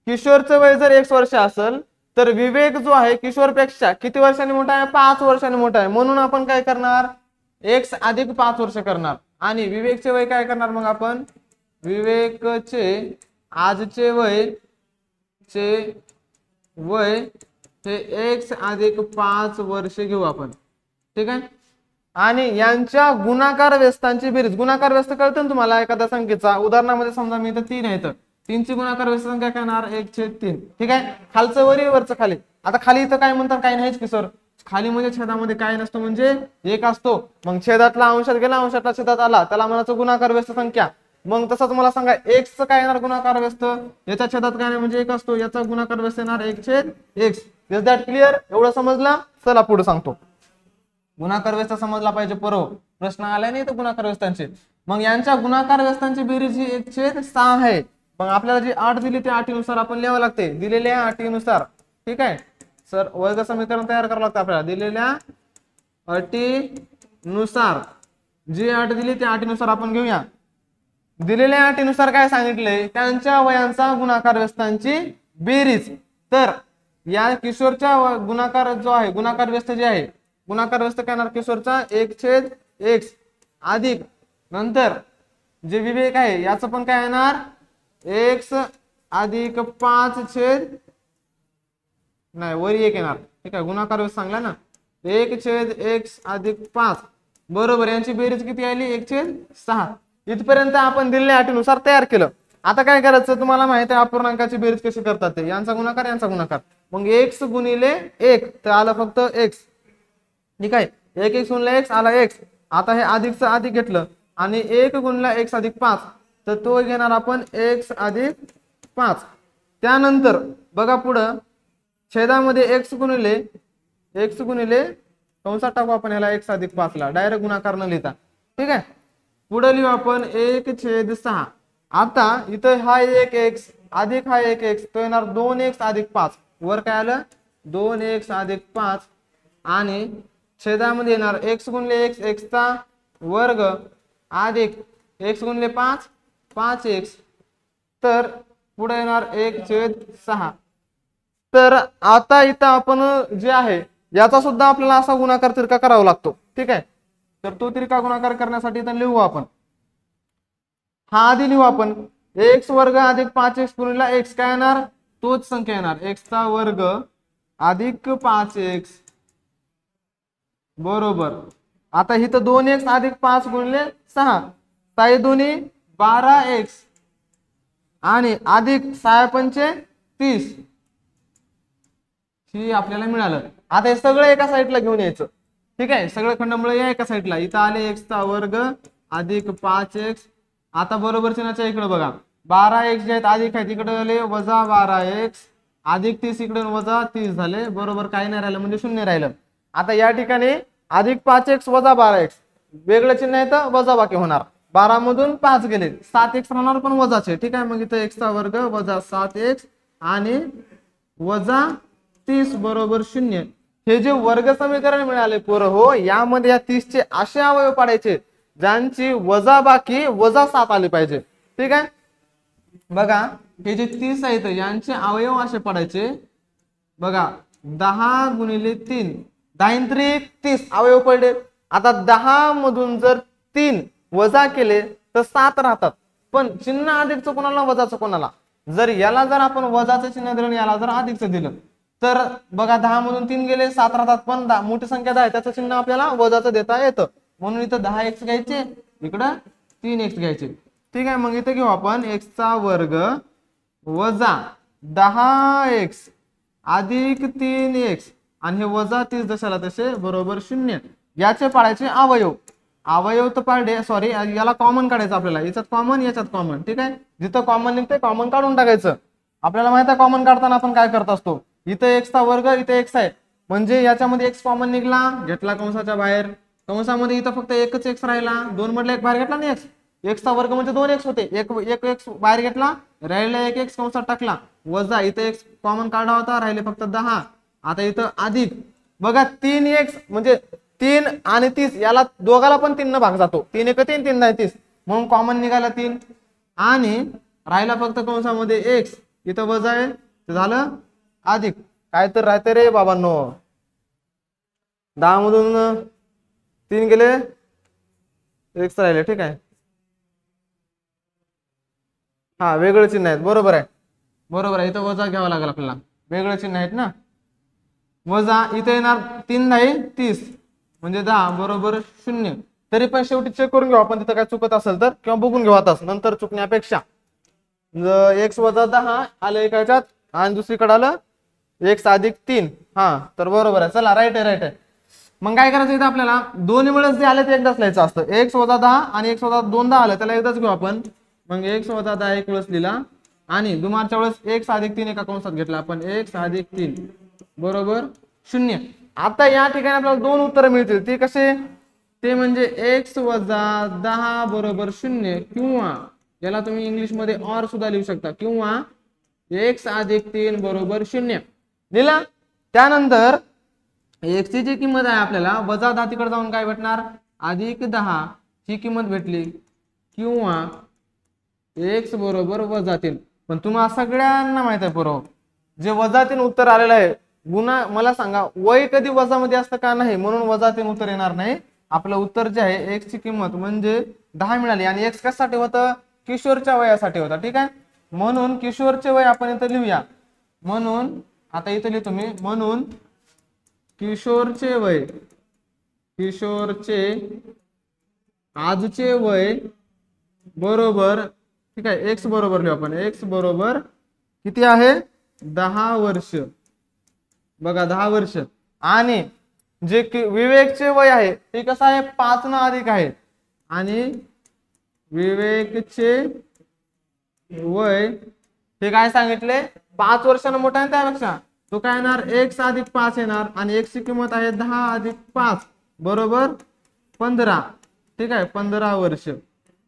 किशोरचं वय जर एक्स वर्ष असेल तर विवेक जो आहे किशोरपेक्षा किती वर्षांनी मोठा आहे, 5 वर्षांनी मोठा आहे. म्हणून आपण काय करणार, एक्स अधिक 5 वर्ष करणार. आणि विवेकचे वय काय करणार मग आपण, विवेकचे आजचे वय हे एक्स अधिक 5 वर्ष घेऊ आपण. ठीक आहे, आणि यांच्या गुणाकार व्यस्तांची बेरीज. गुणाकार व्यस्त कळतं ना तुम्हाला एखाद्या संख्येचा. उदाहरणामध्ये समजा मी इथं 3 आहे, तर 3 ची गुणाकार व्यस्त संख्या काय येणार, 1/3. ठीक आहे, खालचं वरी वरचं खाली. आता खाली इथं काय म्हणतात, काही नाहीच की सर. खाली म्हणजे छेदामध्ये काय नसतो, म्हणजे 1 असतो. मग छेदातला अंशात गेला, अंशातला छेदात आला, त्याला म्हणायचं गुणाकार व्यस्त संख्या. मग तसंच मला सांगा एक्स काय येणार गुणाकार व्यस्त, याच्या छेदात काय नाही म्हणजे 1 असतो, याचा गुणाकार व्यस्त येणार 1/x. Is that clear? एवढं समजला? चला पुढे सांगतो. गुणाकार व्यस्त समजला पाहिजे पोरं, प्रश्न आलाय नाही तर गुणाकार व्यस्तांचे. मग यांच्या गुणाकार व्यस्तांची बेरीज ही 1/6 आहे. मग आपल्याला जी 8 दिली त्या अटीनुसार आपण लिहावं लागते, दिलेल्या अटीनुसार. ठीक आहे सर, वर्ग समीकरण तयार करावं लागतं आपल्याला. दिलेल्या अटीनुसार जी अट दिली त्या अटीनुसार आपण घेऊया. दिलेल्या अटीनुसार काय सांगितलंय, त्यांच्या वयांचा गुणाकार व्यस्तांची बेरीज. तर या किशोरच्या गुणाकार जो आहे, गुणाकार व्यस्त जे आहे, गुणाकार व्यस्त काय येणार किशोरचा 1/x अधिक नंतर जे विवेक आहे याचं पण काय येणार x अधिक 5 नाही वरी 1 येणार. ठीक आहे, गुणाकार व्यस्त सांगला ना, 1/x अधिक 5 बरोबर. यांची बेरीज किती आली, 1/6. इथपर्यंत आपण दिलेल्या अटीनुसार तयार केलं. आता काय करायचं, तुम्हाला माहिती आहे अपूर्णांकाची बेरीज कशी करतात ते, यांचा गुणाकार यांचा गुणाकार. मग x गुणिले 1 तर आलं फक्त x. ठीक आहे, 1x गुणिले x आला x. आता हे अधिकचं अधिक घेतलं आणि 1 गुणिले x अधिक 5 तर तो घेणार आपण x अधिक 5. त्यानंतर बघा पुढं छेदामध्ये x गुणिले कंसात टाकू आपण याला x अधिक 5 ला, डायरेक्ट गुणाकार न लिहिता. ठीक आहे, पुढे लिहू आपण 1/6. आता इथं हा 1x अधिक हा 1x तो येणार 2x अधिक 5. वर काय आलं 2x अधिक 5 आणि छेदामध्ये येणार x गुणिले x, x चा वर्ग अधिक x गुणिले 5, 5x. तर पुढे येणार 1/6. तर आता इथं आपण जे आहे याचा सुद्धा आपल्याला असा गुणाकार तिरका करावा लागतो. ठीक आहे, तर तो तिरका गुणाकार करण्यासाठी इथं लिहू आपण. हा आधी लिहू आपण x वर्ग अधिक 5x गुणिले x काय येणार, तोच संख्या येणार x चा वर्ग अधिक 5x बरोबर. आता इथं 2x अधिक 5 गुणिले 6, 6 दोन्ही 12x आणि अधिक 6 30 ही आपल्याला मिळालं. आता हे सगळं एका साईडला घेऊन यायचं. ठीक आहे, सगळे खंडमुळे या एका साईडला. इथं आले x चा वर्ग अधिक 5x. आता बरोबर चिन्हाच्या इकडे बघा 12x जे आहेत अधिक आहे तिकडे आले वजा 12x अधिक 30 इकडे वजा 30 झाले बरोबर, काही नाही राहिलं म्हणजे 0 राहिलं. आता या ठिकाणी अधिक 5x वजा 12x वेगळं चिन्ह आहे तर वजा बाकी होणार. 12 मधून 5 गेले 7x राहणार पण वजाचे. ठीक आहे, मग इथं x चा वर्ग वजा 7x आणि वजा 30 बरोबर 0. हे जे वर्ग समीकरण मिळाले पोरं हो, यामध्ये या 30 चे असे अवयव पाडायचे ज्यांची वजा बाकी वजा 7 आली पाहिजे. ठीक आहे, बघा हे जे 30 आहेत यांचे अवयव असे पडायचे बघा 10 गुणिले 3 10 3 30 अवयव पडले। आता 10 मधून जर 3 वजा केले तर 7 राहतात, पण चिन्ह अधिकचं कोणाला वजाचं कोणाला? जर याला जर आपण वजाचं चिन्ह दिलं आणि याला जर अधिकचं दिलं तर बघा 10 मधून 3 गेले 7 राहतात, पण मोठी संख्या 10 आहे त्याचं चिन्ह आपल्याला वजाचं देता येतं, म्हणून इथं 10x घ्यायचे इकडं 3x घ्यायचे। ठीक आहे, मग इथे घेऊ आपण x चा वर्ग वजा 10x अधिक 3x आणि हे वजा 30 जशाला तसे बरोबर 0। याचे पाडायचे अवयव, अवयव तर पाडे सॉरी याला कॉमन काढायचं आपल्याला, याच्यात कॉमन याच्यात कॉमन। ठीक आहे, जिथं कॉमन निघते कॉमन काढून टाकायचं। आपल्याला माहित आहे कॉमन काढताना आपण काय करत असतो, इथं x चा वर्ग इथे x आहे म्हणजे याच्यामध्ये x कॉमन निघला घेतला कंसाच्या बाहेर, कंसामध्ये इथं फक्त एकच x राहिला, 2 मधला एक बाहेर घेतला ना x, x चा वर्ग म्हणजे 2x होते, एक x बाहेर घेतला राहिला एक x कंसात टाकला वजा इथं x कॉमन काढला होता राहिले फक्त 10। आता इथं अधिक बघा 3x म्हणजे 3 आणि 30 याला दोघाला पण 3 न भाग जातो, 3 1 3 3 30 म्हणून कॉमन निघाला 3 आणि राहिला फक्त कंसामध्ये x इथं वजा आहे ते झालं अधिक, काय तर राहते रे बाबांनो 10 मधून 3 गेले x राहिले। ठीक आहे, हा वेगळं चिन्ह आहेत बरोबर आहे बरोबर आहे, इथं वजा घ्यावं लागेल आपल्याला, वेगळं चिन्ह आहेत ना, वजा इथे येणार 3 नाही 30 म्हणजे 10 बरोबर 0। तरी पण शेवटी चेक करून घेऊ आपण तिथं काय चुकत असेल तर, किंवा बघून घेऊ आताच नंतर चुकण्यापेक्षा। x वजा 10 आलं एकाच्यात आणि दुसरीकडे आलं x अधिक 3, हा तर बरोबर आहे, चला राईट आहे राईट आहे। मग काय करायचं इथं आपल्याला दोन्ही वेळेस जे आले ते एकदाच लिहायचं असतं, x वजा 10 आणि x वजा 2 10 आलं त्याला एकदाच घेऊ आपण, मग x वजा 10 एक वेळेस लिहिला आणि दुमारच्या वेळेस x अधिक 3 एका कंसात घेतला आपण, x अधिक 3 बरोबर 0। आता या ठिकाणी आपल्याला दोन उत्तर मिळतील, ते कसे, ते म्हणजे x वजा 10 बरोबर 0 किंवा याला तुम्ही इंग्लिश मध्ये और सुद्धा लिहू शकता, किंवा x अधिक 3 बरोबर 0 लिहिला। त्यानंतर x ची जी किंमत आहे आपल्याला वजा 10 तिकडे जाऊन काय भेटणार अधिक 10 ची किंमत भेटली, किंवा x बरोबर वजा 3। पण तुम्हाला सगळ्यांना माहित आहे बरोबर जे वजा 3 उत्तर आलेलं आहे गुणा, मला सांगा वय कधी वजा मध्ये असतं का नाही, म्हणून वजा 3 उत्तर येणार नाही। आपलं उत्तर जे आहे x ची किंमत म्हणजे 10 मिळाली आणि x कशासाठी होतं किशोरच्या वयासाठी होता। ठीक आहे, म्हणून किशोरचे वय आपण इथं लिहूया, म्हणून आता इथं लिहितो मी, म्हणून किशोरचे वय, किशोरचे आजचे वय बरोबर, ठीक आहे x बरोबर लिहू आपण, x बरोबर किती आहे 10 वर्ष, बघा 10 वर्ष। आणि जे विवेकचे वय आहे ते कसं आहे 5 ना अधिक आहे, आणि विवेकचे वय हे काय सांगितले 5 वर्षांना मोठा आहे त्यापेक्षा, तो काय येणार x अधिक 5 येणार आणि x ची किंमत आहे 10 अधिक 5 बरोबर 15। ठीक आहे 15 वर्ष।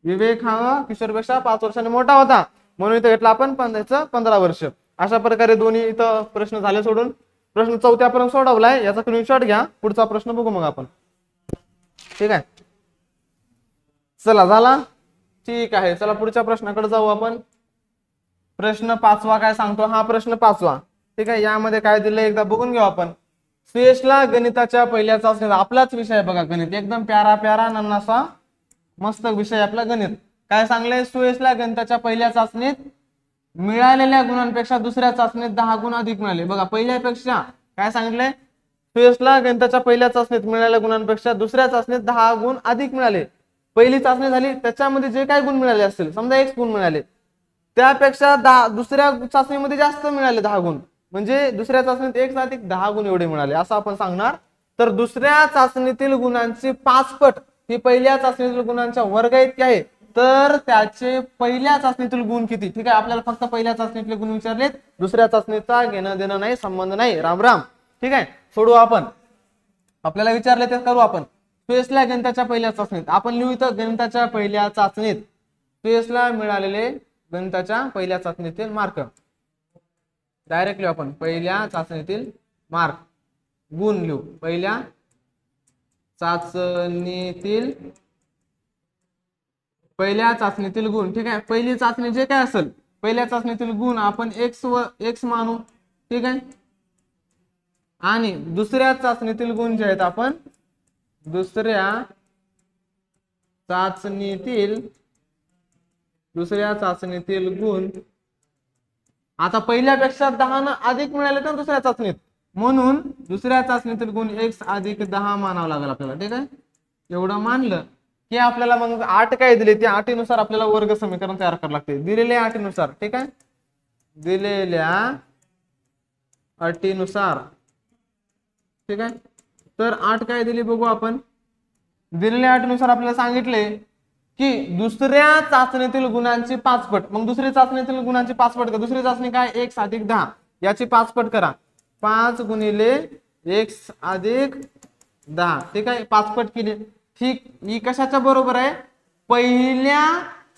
विवेक हा किशोरपेक्षा 5 वर्षांनी मोठा होता म्हणून इथं घेतला आपण 15 वर्ष। अशा प्रकारे दोन्ही इथं प्रश्न झाले सोडून, प्रश्न 4थ्या पर्यंत सोडवलाय, याचा स्क्रीनशॉट घ्या, पुढचा प्रश्न बघू मग आपण। ठीक आहे चला झाला, ठीक आहे चला पुढच्या प्रश्नाकडे जाऊ आपण। प्रश्न 5वा काय सांगतो, हा प्रश्न 5वा। ठीक आहे, यामध्ये काय दिलं एकदा बघून घेऊ आपण। सुयशला गणिताच्या पहिल्या चाचणीत, आपलाच विषय बघा गणित, एकदम प्यारा प्यारा नन्नासा मस्त विषय आपला गणित। काय सांगले सुयशला गणिताच्या पहिल्या चाचणीत मिळालेल्या गुणांपेक्षा दुसऱ्या चाचणीत 10 गुण अधिक मिळाले। बघा पहिल्यापेक्षा काय सांगितले, सुयशला गणिताच्या पहिल्या चाचणीत मिळालेल्या गुणांपेक्षा दुसऱ्या चाचणीत 10 गुण अधिक मिळाले। पहिली चाचणी झाली त्याच्यामध्ये जे काही गुण मिळाले असतील, समजा x गुण मिळाले, त्यापेक्षा दुसऱ्या चाचणीमध्ये जास्त मिळाले 10 गुण, म्हणजे दुसऱ्या चाचणीत x अधिक 10 गुण एवढे मिळाले असं आपण सांगणार। तर दुसऱ्या चाचणीतील गुणांची 5 पट ही पहिल्या चाचणीतील गुणांच्या वर्ग इतकी आहे, तर त्याचे पहिल्या चाचणीतील गुण किती। ठीक आहे, आपल्याला फक्त पहिल्या चाचणीतले गुण विचारलेत, दुसऱ्या चाचणीचा घेणं देणं नाही, संबंध नाही, राम राम। ठीक आहे सोडू आपण, आपल्याला विचारले ते करू आपण। सुयशला गणिताच्या पहिल्या चाचणीत आपण लिहू इथं गणिताच्या पहिल्या चाचणीत सुयशला मिळालेले गणिताच्या पहिल्या चाचणीतील मार्क डायरेक्ट लिहू आपण, पहिल्या चाचणीतील मार्क गुण लिहू, पहिल्या चाचणीतील गुण। ठीक आहे, पहिली चाचणी जे काय असेल पहिल्या चाचणीतील गुण आपण x मानू, ठीक आहे. आणि दुसऱ्या चाचणीतील गुण जे आहेत आपण दुसऱ्या चाचणीतील गुण आता पहिल्यापेक्षा 10 न अधिक मिळाले तर दुसऱ्या चाचणीत, म्हणून दुसऱ्या चाचणीतील गुण x अधिक 10 मानावं लागेल आपल्याला, ठीक आहे. एवढं मानलं की आपल्याला मग 8 काय दिले त्या अटीनुसार आपल्याला वर्ग समीकरण तयार करावं लागते दिलेल्या अटीनुसार, ठीक आहे. दिलेल्या अटीनुसार, ठीक आहे. तर 8 काय दिली बघू आपण. दिलेल्या अटीनुसार आपल्याला सांगितले की दुसऱ्या चाचणीतील गुणांची 5 पट. मग दुसरी चाचणीतील गुणांची 5 पट का दुसरी चाचणी काय x अधिक 10 याची 5 पट करा. 5 गुणिले x अधिक 10, ठीक आहे. 5 पट केली, ठीक. ही कशाच्या बरोबर आहे, पहिल्या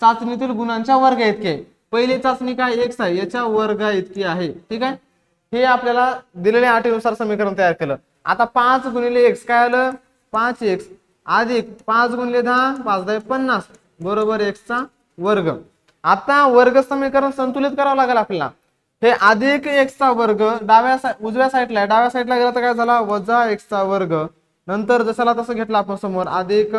चाचणीतील गुणांच्या वर्गा इतके. पहिली चाचणी काय x आहे याच्या वर्गा इतकी आहे, ठीक आहे. हे आपल्याला दिलेल्या अटीनुसार समीकरण तयार केलं. आता 5 गुणिले x काय आलं 5x अधिक 5 गुणिले 10 5 10 50 बरोबर x चा वर्ग. आता वर्ग समीकरण संतुलित करावं लागेल आपल्याला. हे अधिक x चा वर्ग उजव्या साईडला, डाव्या साईडला गेला तर काय झाला वजा x चा वर्ग. नंतर जसाला तसं घेतलं आपण समोर अधिक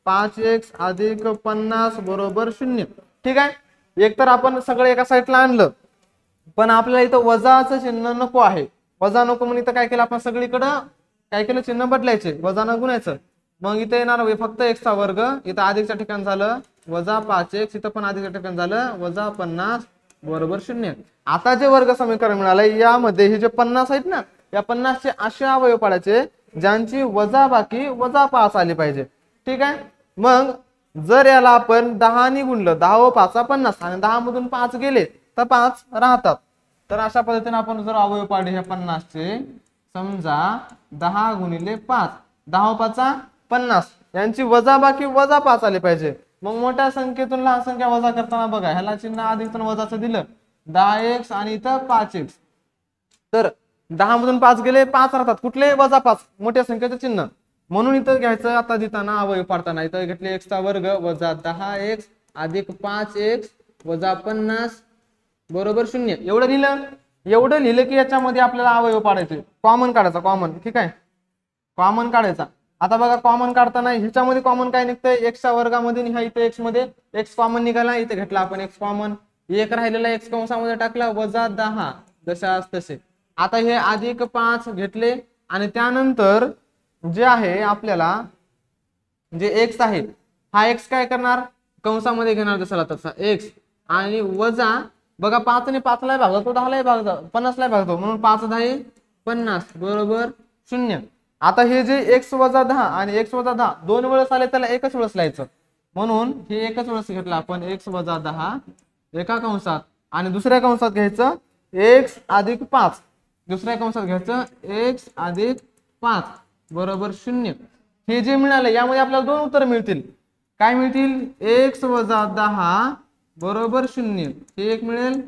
5x अधिक 50 बरोबर 0, ठीक आहे. एकतर आपण सगळं एका साईडला आणलं, पण आपल्याला इथं वजाचं चिन्ह नको आहे. वजा नको म्हणून इथं काय केलं आपण सगळीकडं काय केलं चिन्ह बदलायचे, वजा न गुणायचं. मग इथे येणार फक्त x चा वर्ग, इथं अधिकच्या ठिकाण झालं वजा 5x, इथं पण अधिकच्या ठिकाण झालं वजा 50 बरोबर 0. आता जे वर्ग समीकरण मिळालंय यामध्ये हे जे 50 आहेत ना, या 50 चे असे अवयव पाडायचे ज्यांची वजा बाकी वजा 5 आली पाहिजे, ठीक आहे. मग जर याला आपण 10 ने गुणलं 10 व 5 50 आणि 10 मधून 5 गेले तर 5 राहतात. तर अशा पद्धतीने आपण जर अवयव पाडले ह्या 50 चे, समजा 10 गुणिले 5 10 व 5 50 यांची वजा बाकी वजा 5 आले पाहिजे. मग मोठ्या संख्येतून लहान संख्या वजा करताना बघा ह्याला चिन्ह अधिक वजाचं दिलं 10x आणि इथं 5x, तर 10 मधून 5 गेले 5 राहतात, कुठले वजा 5 मोठ्या संख्येचं चिन्ह. म्हणून इथं घ्यायचं आता देताना अवयव पाडताना इथं घेतले x चा वर्ग वजा 10x अधिक 5x वजा 50 बरोबर 0. एवढं लिहिलं की याच्यामध्ये आपल्याला अवयव पाडायचे, कॉमन काढायचा, कॉमन, ठीक आहे. कॉमन काढायचा. आता बघा कॉमन काढताना ह्याच्यामध्ये कॉमन काय निघतंय x च्या वर्गामध्ये ह्या इथे x मध्ये x कॉमन निघाला, इथे घेतला आपण x कॉमन, एक राहिलेला x कंसामध्ये टाकला वजा 10 जशास तसे. आता हे अधिक 5 घेतले आणि त्यानंतर जे आहे आपल्याला जे x आहे हा x काय करणार कंसामध्ये घेणार जसाला तसा x आणि वजा बघा 5 ने 5 ला भागतो 10 ला भागतो 50 ला भागतो, म्हणून 5 10 50 बरोबर 0. आता हे जे x वजा 10 आणि x वजा 10 दोन वेळेस आले त्याला एकच वेळेस लिहायचं, म्हणून हे एकच वेळेस घेतलं आपण x वजा 10 एका कंसात आणि दुसऱ्या कंसात घ्यायचं x अधिक 5, दुसऱ्या कंसात घ्यायचं x अधिक 5 बरोबर 0. हे जे मिळाले यामध्ये आपल्याला दोन उत्तर मिळतील. काय मिळतील x वजा 10 बरोबर 0 हे एक मिळेल,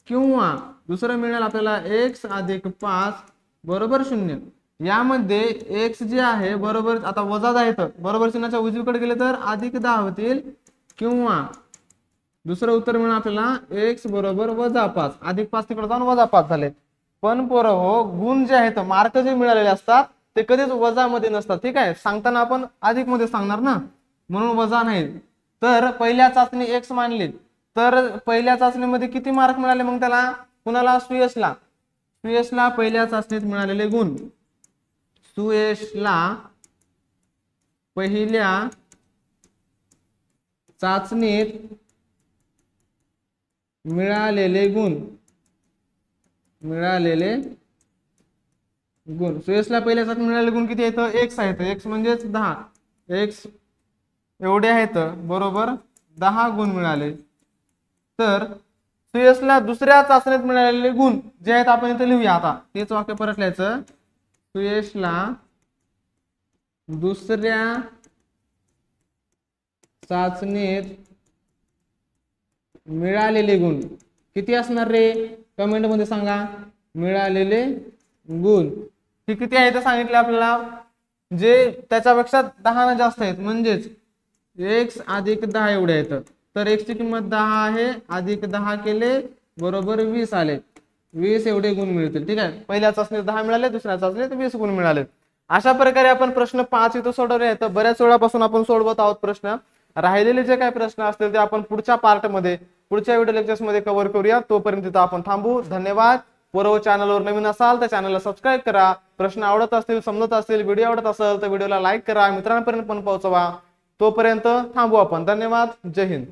किंवा दुसरं मिळेल आपल्याला x अधिक 5 बरोबर 0. यामध्ये x जे आहे बरोबर आता वजा 10 येतं, बरोबर चिन्हाच्या उजवीकडे गेले तर अधिक 10 होतील, किंवा दुसरं उत्तर मिळेल आपल्याला x बरोबर वजा 5 अधिक 5 तिकडे जाऊन वजा 5 झाले. पण पोरं हो गुण जे आहेत मार्क जे मिळालेले असतात ते कधीच वजा मध्ये नसतात, ठीक आहे. सांगताना आपण अधिक मध्ये सांगणार ना, म्हणून वजा नाही. तर पहिल्या चाचणी x मानली तर पहिल्या चाचणीमध्ये किती मार्क मिळाले मग त्याला कुणाला सुयशला पहिल्या चाचणीत मिळालेले गुण, सुयशला पहिल्या चाचणीत मिळालेले गुण सुयशला पहिल्या चाचणीत मिळालेले गुण किती आहेत x आहेत, x म्हणजेच 10 x एवढे आहेत बरोबर 10 गुण मिळाले. तर सुयशला दुसऱ्या चाचणीत मिळालेले गुण जे आहेत आपण इथे लिहूया. आता तेच वाक्य परत लिहायचं, सुयशला दुसऱ्या चाचणीत मिळालेले गुण किती असणार रे, कमेंट मध्ये सांगा. मिळालेले गुण हे किती आहे ते सांगितले आपल्याला, जे त्याच्यापेक्षा 10 न जास्त आहेत, म्हणजेच x अधिक 10 एवढे आहेत. तर x ची किंमत 10 आहे, अधिक 10 केले बरोबर 20 आले. 20 एवढे गुण मिळतील. ठीक आहे, पहिल्या चाचणीत 10 मिळाले, दुसऱ्या चाचणीत 20 गुण मिळाले. अशा प्रकारे आपण प्रश्न 5 इथं सोडवले आहेत. बऱ्याच वेळापासून आपण सोडवत आहोत प्रश्न. राहिलेले जे काही प्रश्न असतील ते आपण पुढच्या पार्ट मध्ये, पुढच्या व्हिडिओ लेक्चर्स मध्ये कव्हर करूया. तोपर्यंत तिथं आपण थांबू. धन्यवाद. पूर्व चॅनलवर नवीन असाल तर चॅनलला सबस्क्राईब करा. प्रश्न आवडत असतील, समजत असतील, व्हिडिओ आवडत असेल तर व्हिडिओला लाईक करा, मित्रांपर्यंत पण पोहोचवा. तोपर्यंत थांबू आपण. धन्यवाद. जय हिंद.